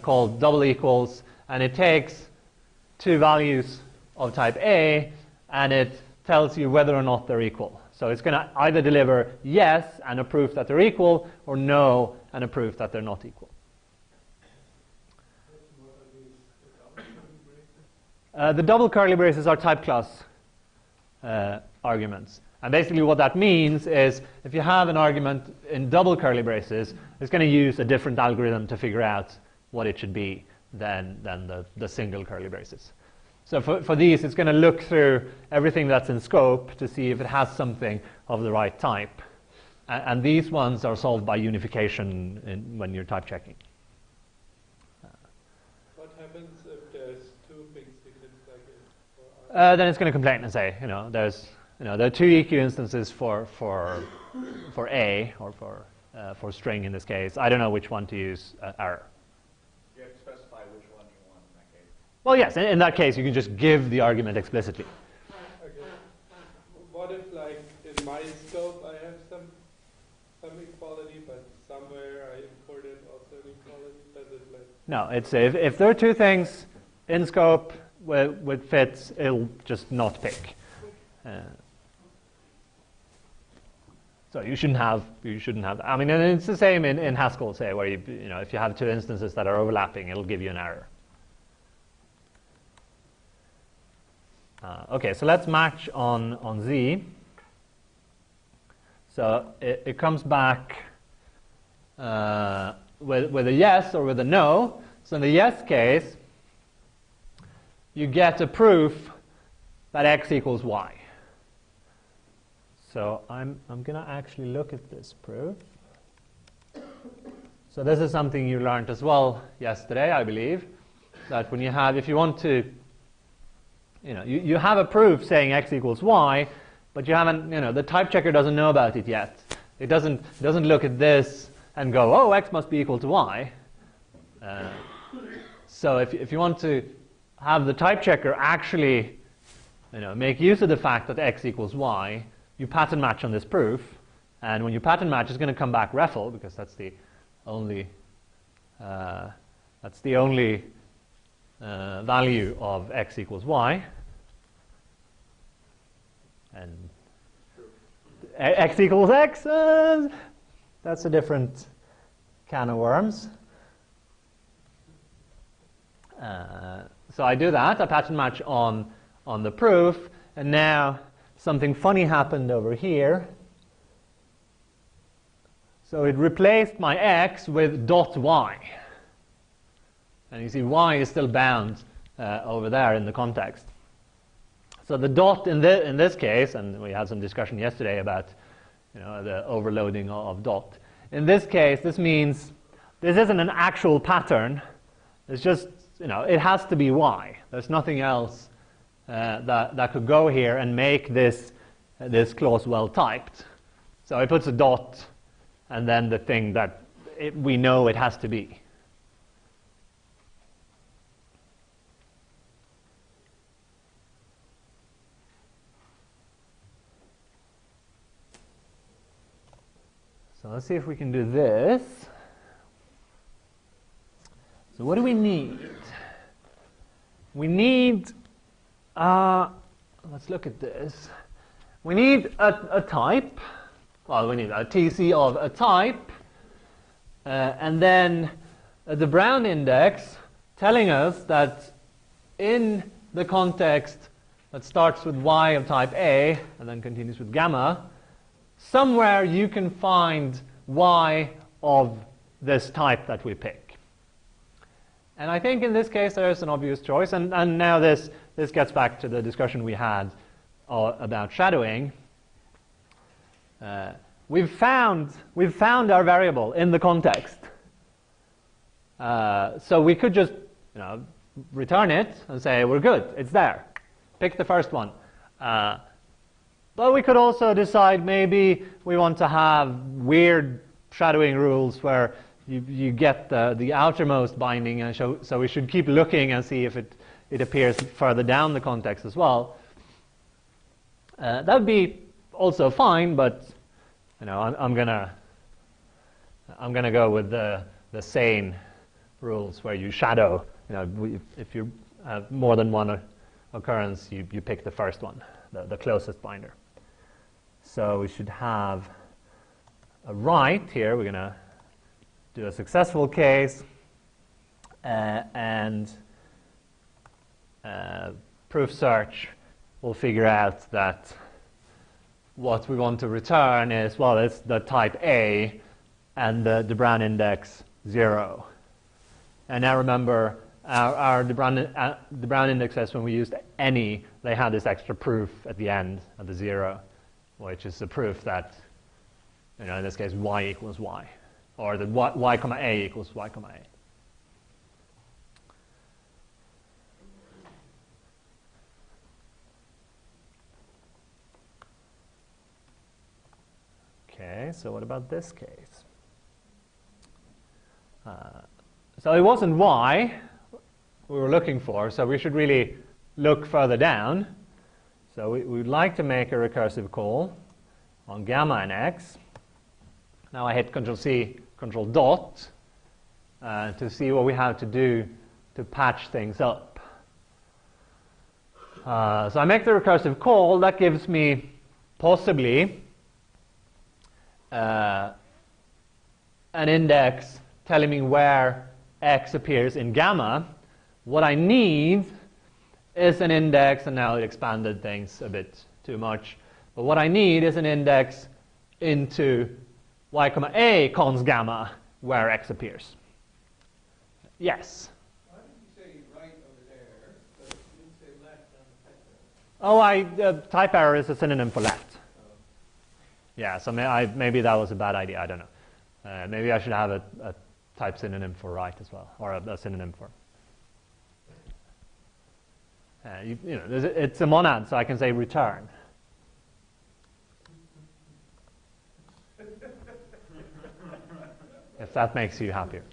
called double equals, and it takes two values of type A, and it tells you whether or not they're equal. So it's going to either deliver yes and a proof that they're equal, or no and a proof that they're not equal. The double curly braces are type class arguments. And basically what that means is if you have an argument in double curly braces, it's going to use a different algorithm to figure out what it should be than the single curly braces. So for these, it's going to look through everything that's in scope to see if it has something of the right type. And these ones are solved by unification when you're type checking. What happens if there's two things significant like Then it's going to complain and say, there are two EQ instances for A, or for string in this case. I don't know which one to use error. You have to specify which one you want in that case. Well, yes, in that case, you can just give the argument explicitly. Okay. What if, like, in my scope, I have some equality, but somewhere I imported also an equality? Does it like? No, it's if there are two things in scope with fits, it'll just not pick. So you shouldn't have. I mean, and it's the same in Haskell, say, where if you have two instances that are overlapping, it'll give you an error. Okay, so let's match on Z. So it comes back with a yes or with a no. So in the yes case, you get a proof that x equals y. So I'm going to actually look at this proof. So this is something you learned as well yesterday, I believe, that when you have, if you want to, you have a proof saying x equals y, but you haven't, the type checker doesn't know about it yet. It doesn't look at this and go, oh, x must be equal to y. So if you want to have the type checker actually, make use of the fact that x equals y, you pattern match on this proof, and when you pattern match, it's going to come back REFL because that's the only value of x equals y, and x equals x. That's a different can of worms. So I do that. I pattern match on the proof, and now something funny happened over here. So it replaced my x with dot y. And you see y is still bound over there in the context. So the dot in this case, and we had some discussion yesterday about the overloading of dot. In this case, this means this isn't an actual pattern. It's just, it has to be y. There's nothing else that could go here and make this clause well typed. So it puts a dot and then the thing that we know it has to be. So let's see if we can do this. So what do we need? We need, let's look at this. We need a type. Well, we need a TC of a type. And then the Brown index telling us that in the context that starts with y of type A and then continues with gamma, somewhere you can find y of this type that we pick. And I think in this case there is an obvious choice, and now this gets back to the discussion we had about shadowing. We've found our variable in the context. So we could just return it and say we're good, it's there. Pick the first one. But we could also decide maybe we want to have weird shadowing rules where you get the outermost binding, and so we should keep looking and see if it appears further down the context as well. That would be also fine, but I'm gonna go with the sane rules where you shadow. If you have more than one occurrence, you pick the first one, the closest binder. So we should have a right here. We're gonna do a successful case, and proof search will figure out that what we want to return is, well, it's the type A and the Brown index 0. And now remember, the Brown index says when we used any, they had this extra proof at the end of the 0, which is the proof that, in this case, y equals y. Or that y comma a equals y comma a. Okay, so what about this case? So it wasn't y we were looking for, so we should really look further down. So we'd like to make a recursive call on gamma and x. Now I hit Control-C, Control-Dot to see what we have to do to patch things up. So I make the recursive call. That gives me possibly an index telling me where x appears in gamma. What I need is an index, and now it expanded things a bit too much. But what I need is an index into y comma a cons gamma, where x appears. Yes? Why did you say right over there, but you didn't say left on the type error? Oh, type error is a synonym for left. Yeah, so maybe that was a bad idea, I don't know. Maybe I should have a type synonym for right as well, or a synonym for. It's a monad, so I can say return. If that makes you happier.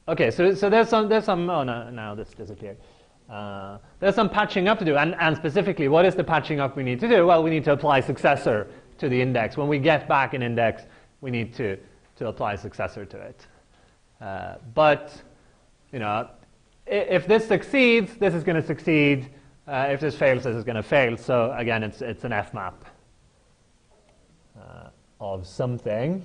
Okay, so there's some. Oh no, now this disappeared. There's some patching up to do, and specifically, what is the patching up we need to do? Well, we need to apply successor to the index. When we get back an index, we need to apply successor to it. But if this succeeds, this is going to succeed. If this fails, this is going to fail. So again, it's an F map of something.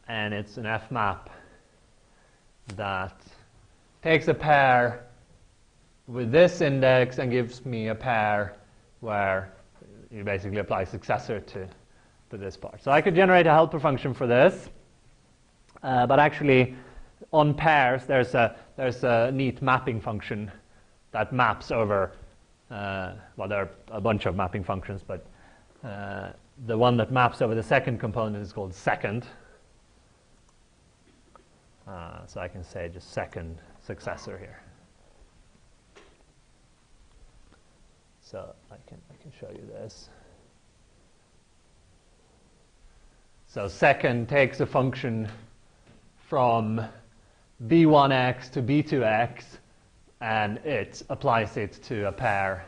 And it's an F map that takes a pair with this index and gives me a pair where you basically apply successor to this part. So I could generate a helper function for this, but actually on pairs there's a neat mapping function that maps over, well, there are a bunch of mapping functions, but the one that maps over the second component is called second. So I can say just second successor here. So I can show you this. So second takes a function from b1x to b2x, and it applies it to a pair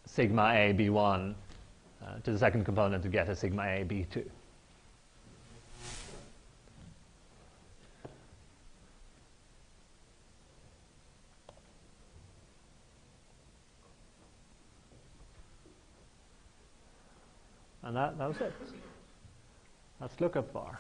sigma a b1 to the second component to get a sigma a b2. And that was it. That's lookup bar.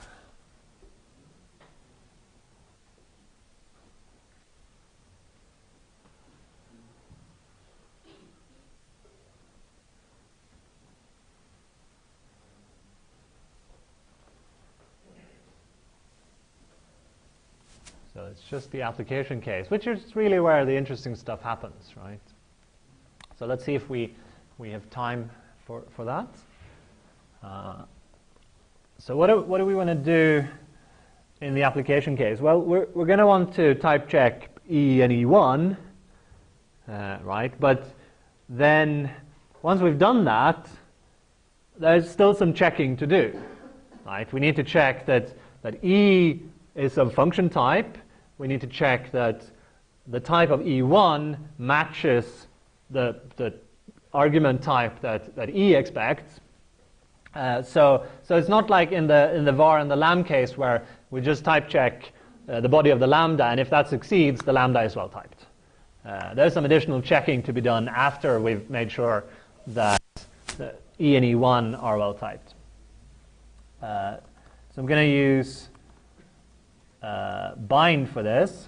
So it's just the application case, which is really where the interesting stuff happens, right? So let's see if we have time for that. So what do we want to do in the application case? Well, we're going to want to type check E and E1, right? But then once we've done that, there's still some checking to do, right? We need to check that E is of function type. We need to check that the type of E1 matches the argument type that E expects. So it's not like in the var and the lam case where we just type check the body of the lambda, and if that succeeds, the lambda is well typed. There's some additional checking to be done after we've made sure that the E and E1 are well typed. So I'm going to use bind for this.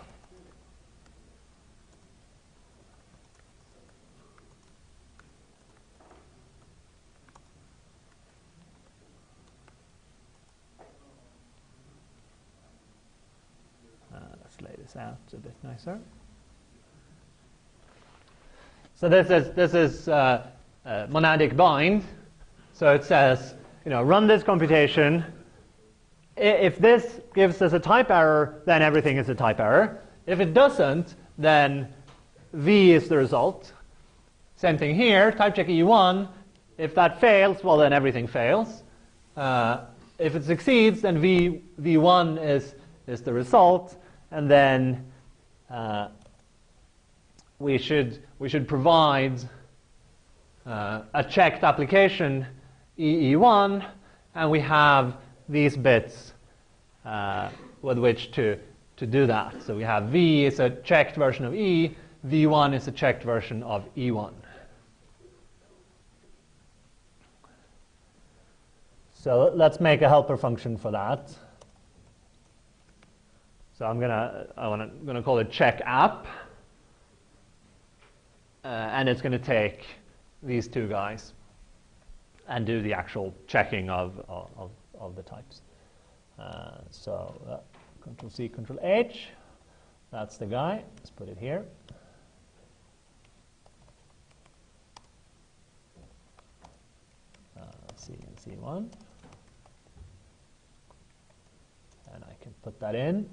Lay this out a bit nicer. So this is monadic bind. So it says, run this computation. If this gives us a type error, then everything is a type error. If it doesn't, then V is the result. Same thing here, type check E1. If that fails, well, then everything fails. If it succeeds, then V1 is the result. And then we should provide a checked application EE1, and we have these bits with which to to do that. So we have V is a checked version of E, V1 is a checked version of E1. So let's make a helper function for that. So I'm gonna call it check app, and it's going to take these two guys and do the actual checking of the types. So Control C, Control H. That's the guy. Let's put it here. C and C1. And I can put that in.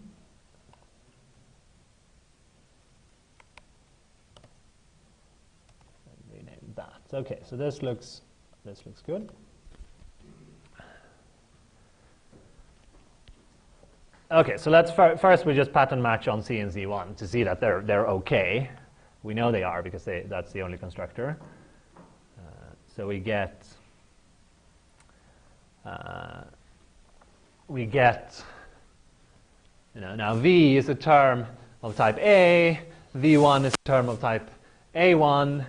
And rename that. Okay, so this looks good. Okay, so let's first we just pattern match on C and Z1 to see that they're okay. We know they are because that's the only constructor. So we get now V is a term of type A, V1 is a term of type A1,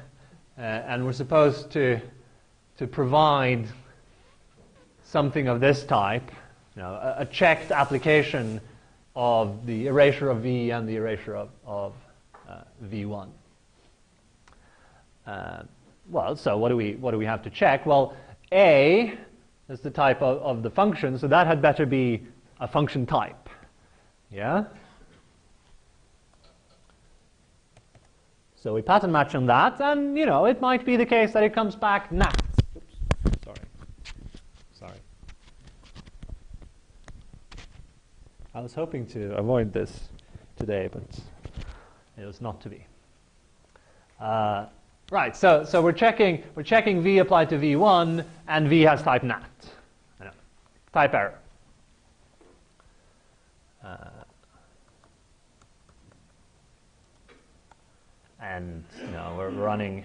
and we're supposed to provide something of this type, a checked application of the erasure of V and the erasure of V1. Well, so what do we have to check? Well, A is the type of the function, so that had better be a function type. Yeah? So we pattern match on that, and it might be the case that it comes back nat. Oops, sorry. I was hoping to avoid this today, but it was not to be. Right, so we're checking V applied to V1, and V has type nat. Type error. And we're running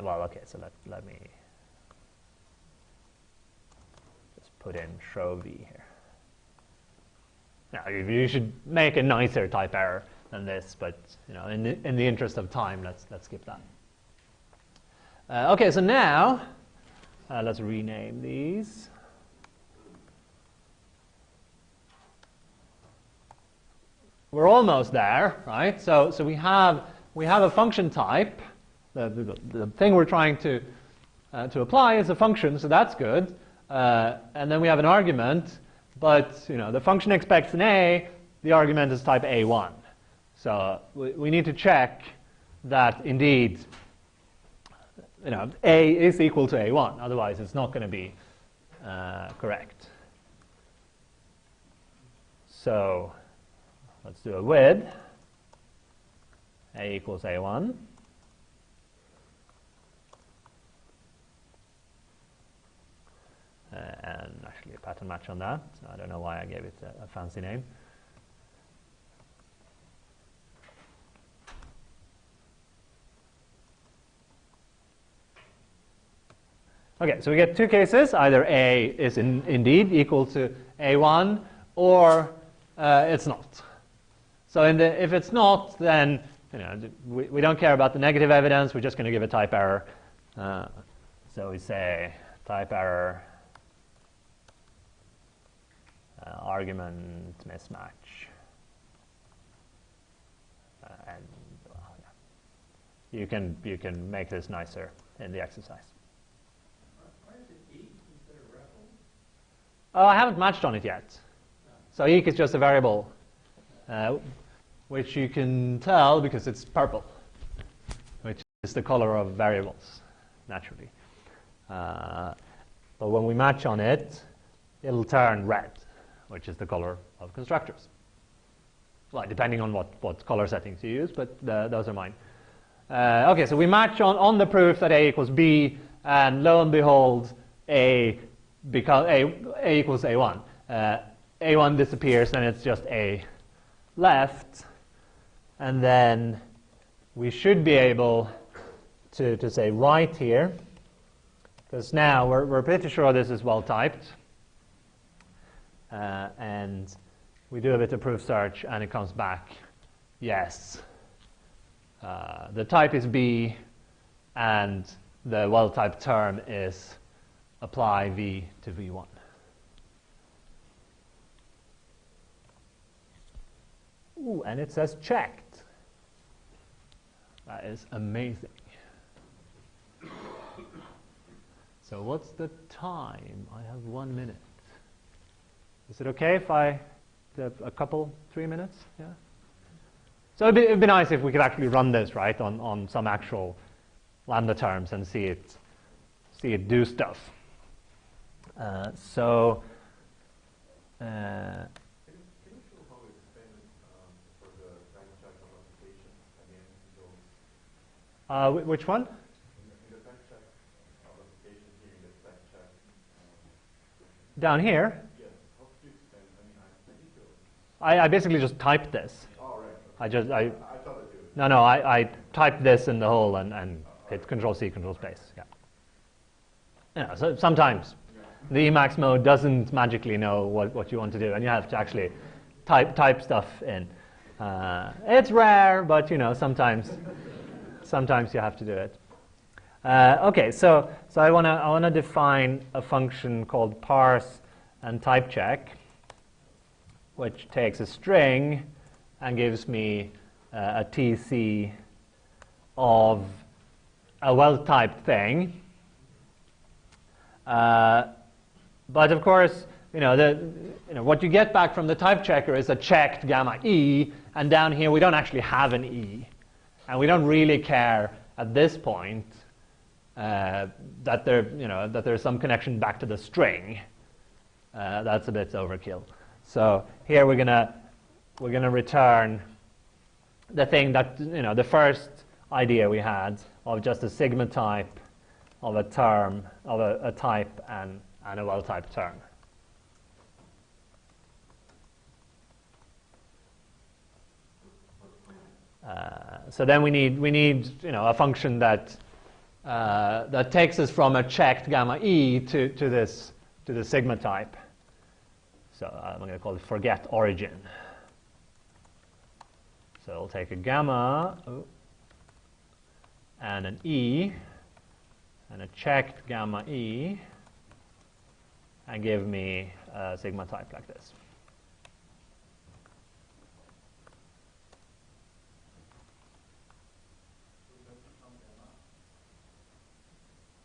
well, okay, so let me just put in show V here. Now, you should make a nicer type error than this, but in the interest of time, let's skip that. Okay, so now let's rename these. We're almost there, right? So we have a function type. The thing we're trying to apply is a function, so that's good. And then we have an argument. But the function expects an A, the argument is type A1. So we need to check that indeed A is equal to A1, otherwise it's not going to be correct. So let's do a with A equals A1. And actually a pattern match on that. I don't know why I gave it a fancy name. Okay, so we get two cases. Either A is indeed equal to A1, or it's not. So if it's not, then we don't care about the negative evidence. We're just going to give a type error. So we say type error. Argument mismatch, and you can make this nicer in the exercise. Why is it eek instead of REFL? Oh, I haven't matched on it yet. So eek is just a variable, which you can tell because it's purple, which is the color of variables, naturally. But when we match on it, it'll turn red, which is the color of constructors. Well, depending on what color settings you use, but those are mine. Okay, so we match on the proof that A equals B, and lo and behold, A equals A1. A1 disappears, and it's just A left. And then we should be able to say right here, because now we're pretty sure this is well typed. and we do a bit of proof search, and it comes back, yes. The type is B, and the well-typed term is apply V to V1. Ooh, and it says checked. That is amazing. So what's the time? I have 1 minute. Is it okay if I have a couple, 3 minutes? Yeah. So it'd be nice if we could actually run this, right, on some actual lambda terms and see it do stuff. Can you show how it's extended for the time check of application again? Which one? In the time check of application here in the time check. Down here? Yes. How could you extend? I mean, I think you. I basically just typed this. Oh, right. I thought that you. No, I typed this in the hole and hit Control-C, Control-Space. Yeah. Yeah. So sometimes the Emacs mode doesn't magically know what you want to do, and you have to actually type stuff in. It's rare, but sometimes you have to do it. Okay, so I wanna define a function called parse and type check, which takes a string and gives me a TC of a well-typed thing. But of course, what you get back from the type checker is a checked gamma E, and down here we don't actually have an E, and we don't really care at this point that there's some connection back to the string. That's a bit overkill. So here we're gonna return the thing that the first idea we had of just a sigma type of a term of a type and a well-typed term. So then we need a function that takes us from a checked gamma E to the sigma type. So I'm going to call it forget origin. So I'll take a gamma and an E and a checked gamma E and give me a sigma type like this.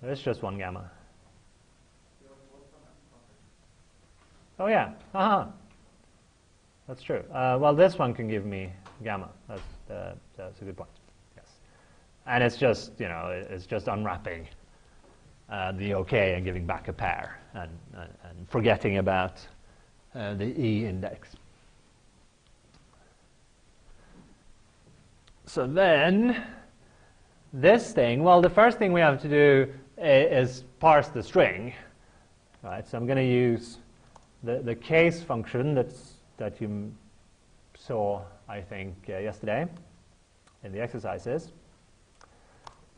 It's just one gamma. Oh yeah, that's true. Well, this one can give me gamma. That's a good point. Yes, and it's just it's just unwrapping the OK and giving back a pair and forgetting about the E index. So then this thing, well, the first thing we have to do is parse the string, right? So I'm going to use the case function that you saw, I think, yesterday in the exercises.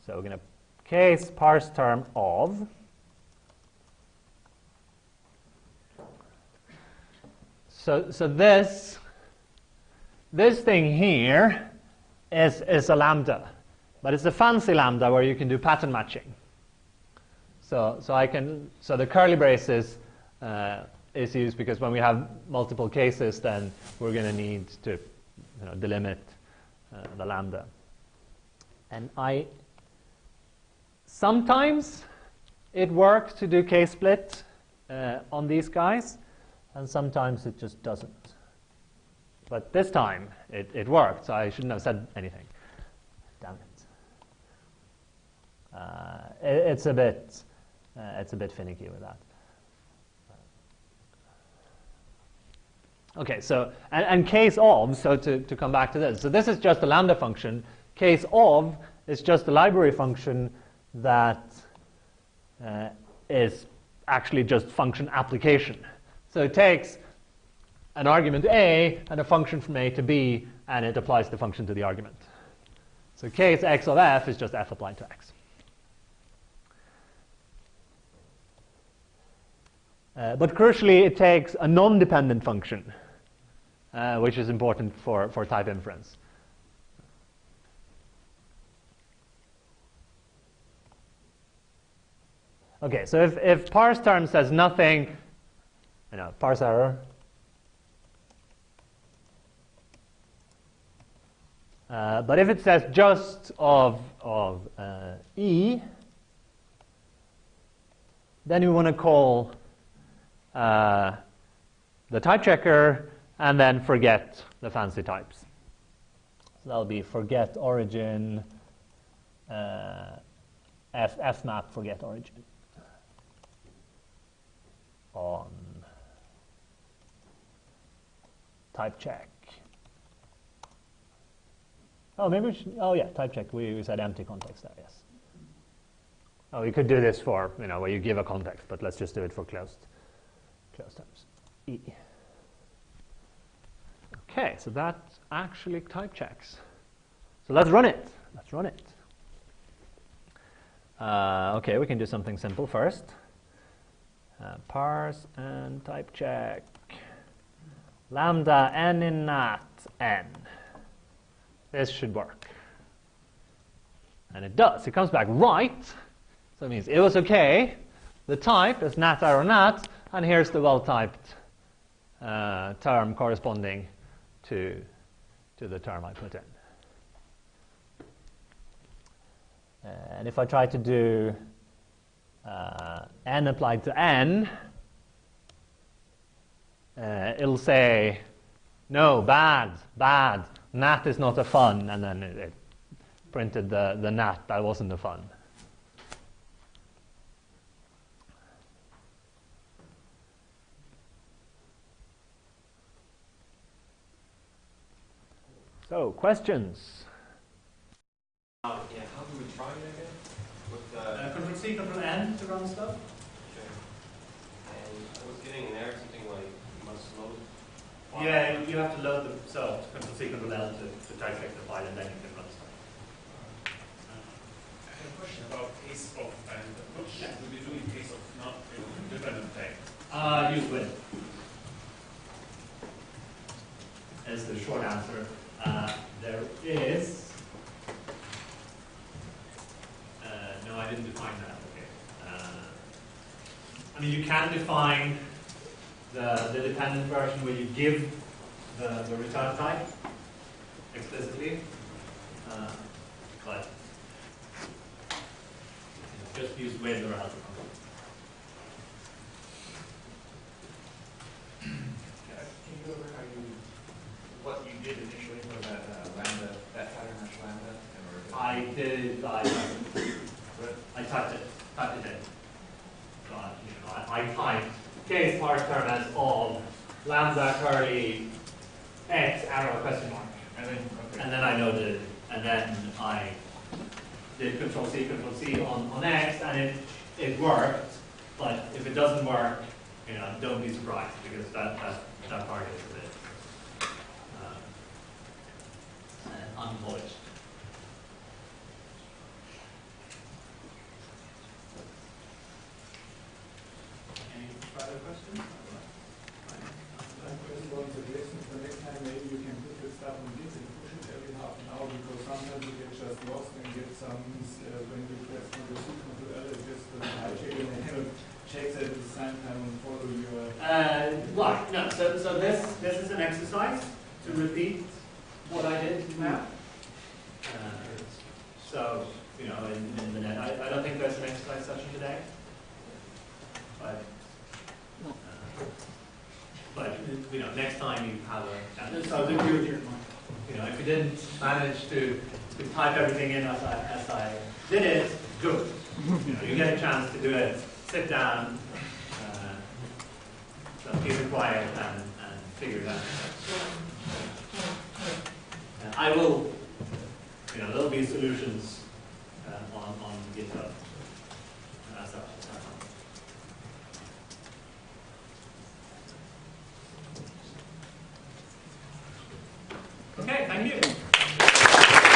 So we're going to case parse term of. So this thing here is a lambda, but it's a fancy lambda where you can do pattern matching. So the curly braces is used because when we have multiple cases, then we're going to need to delimit the lambda. And sometimes it works to do case split on these guys, and sometimes it just doesn't. But this time it worked, so I shouldn't have said anything. Damn it. It's a bit finicky with that. Okay, so and case of, so to come back to this, so this is just a lambda function. Case of is just a library function that is actually just function application. So it takes an argument A and a function from A to B, and it applies the function to the argument. So case x of f is just f applied to x. But crucially, it takes a non-dependent function, which is important for type inference. Okay, so if parse term says nothing, parse error. But if it says just of E, then we want to call the type checker and then forget the fancy types. So that'll be forget origin, fmap forget origin on type check. Oh, maybe we should, oh yeah, type check. We said empty context there, yes. Oh, you could do this for, where you give a context, but let's just do it for closed terms. E. Okay, so that actually type checks. So let's run it. Okay, we can do something simple first. Parse and type check. Lambda n in nat n. This should work. And it does. It comes back right. So it means it was okay. The type is nat arrow nat, and here's the well-typed term corresponding to the term I put in. And if I try to do n applied to n, it'll say, no, bad, nat is not a fun, and then it printed the nat that wasn't a fun. So, questions? Yeah, how do we try it again? With Control C, Control N to run stuff. okay. And I was getting an error, something like you must load. Yeah, you have to load the Control C, Control L to type check the file, and then you can run stuff. I have a question about case of, and what should we do in case of not dependent tag? Use win. Is the short answer. There is. No, I didn't define that. Okay. I mean, you can define the dependent version where you give the return type explicitly, but just use win or else. Can you go over what you did initially for that lambda, that pattern hash lambda? I did. I typed it in. So I typed case parse term as of lambda curly x arrow question mark, and then I noted, and then I did Control C on x, and it worked. But if it doesn't work, don't be surprised, because that part is a bit unpolished. Any further questions? One suggestion for next time, maybe you can put this stuff on Git and push it every half an hour, because sometimes you get just lost and get some, when you press Control C, Control L, it gets the hijack and then have checks at the same time and follow your... Right, no, so this is an exercise to repeat what I did now. So, in the net, I don't think there's an exercise session today, but next time you have a, so if you didn't manage to type everything in as I did it, good. You get a chance to do it, sit down, keep it quiet and figure it out. I will, there'll be solutions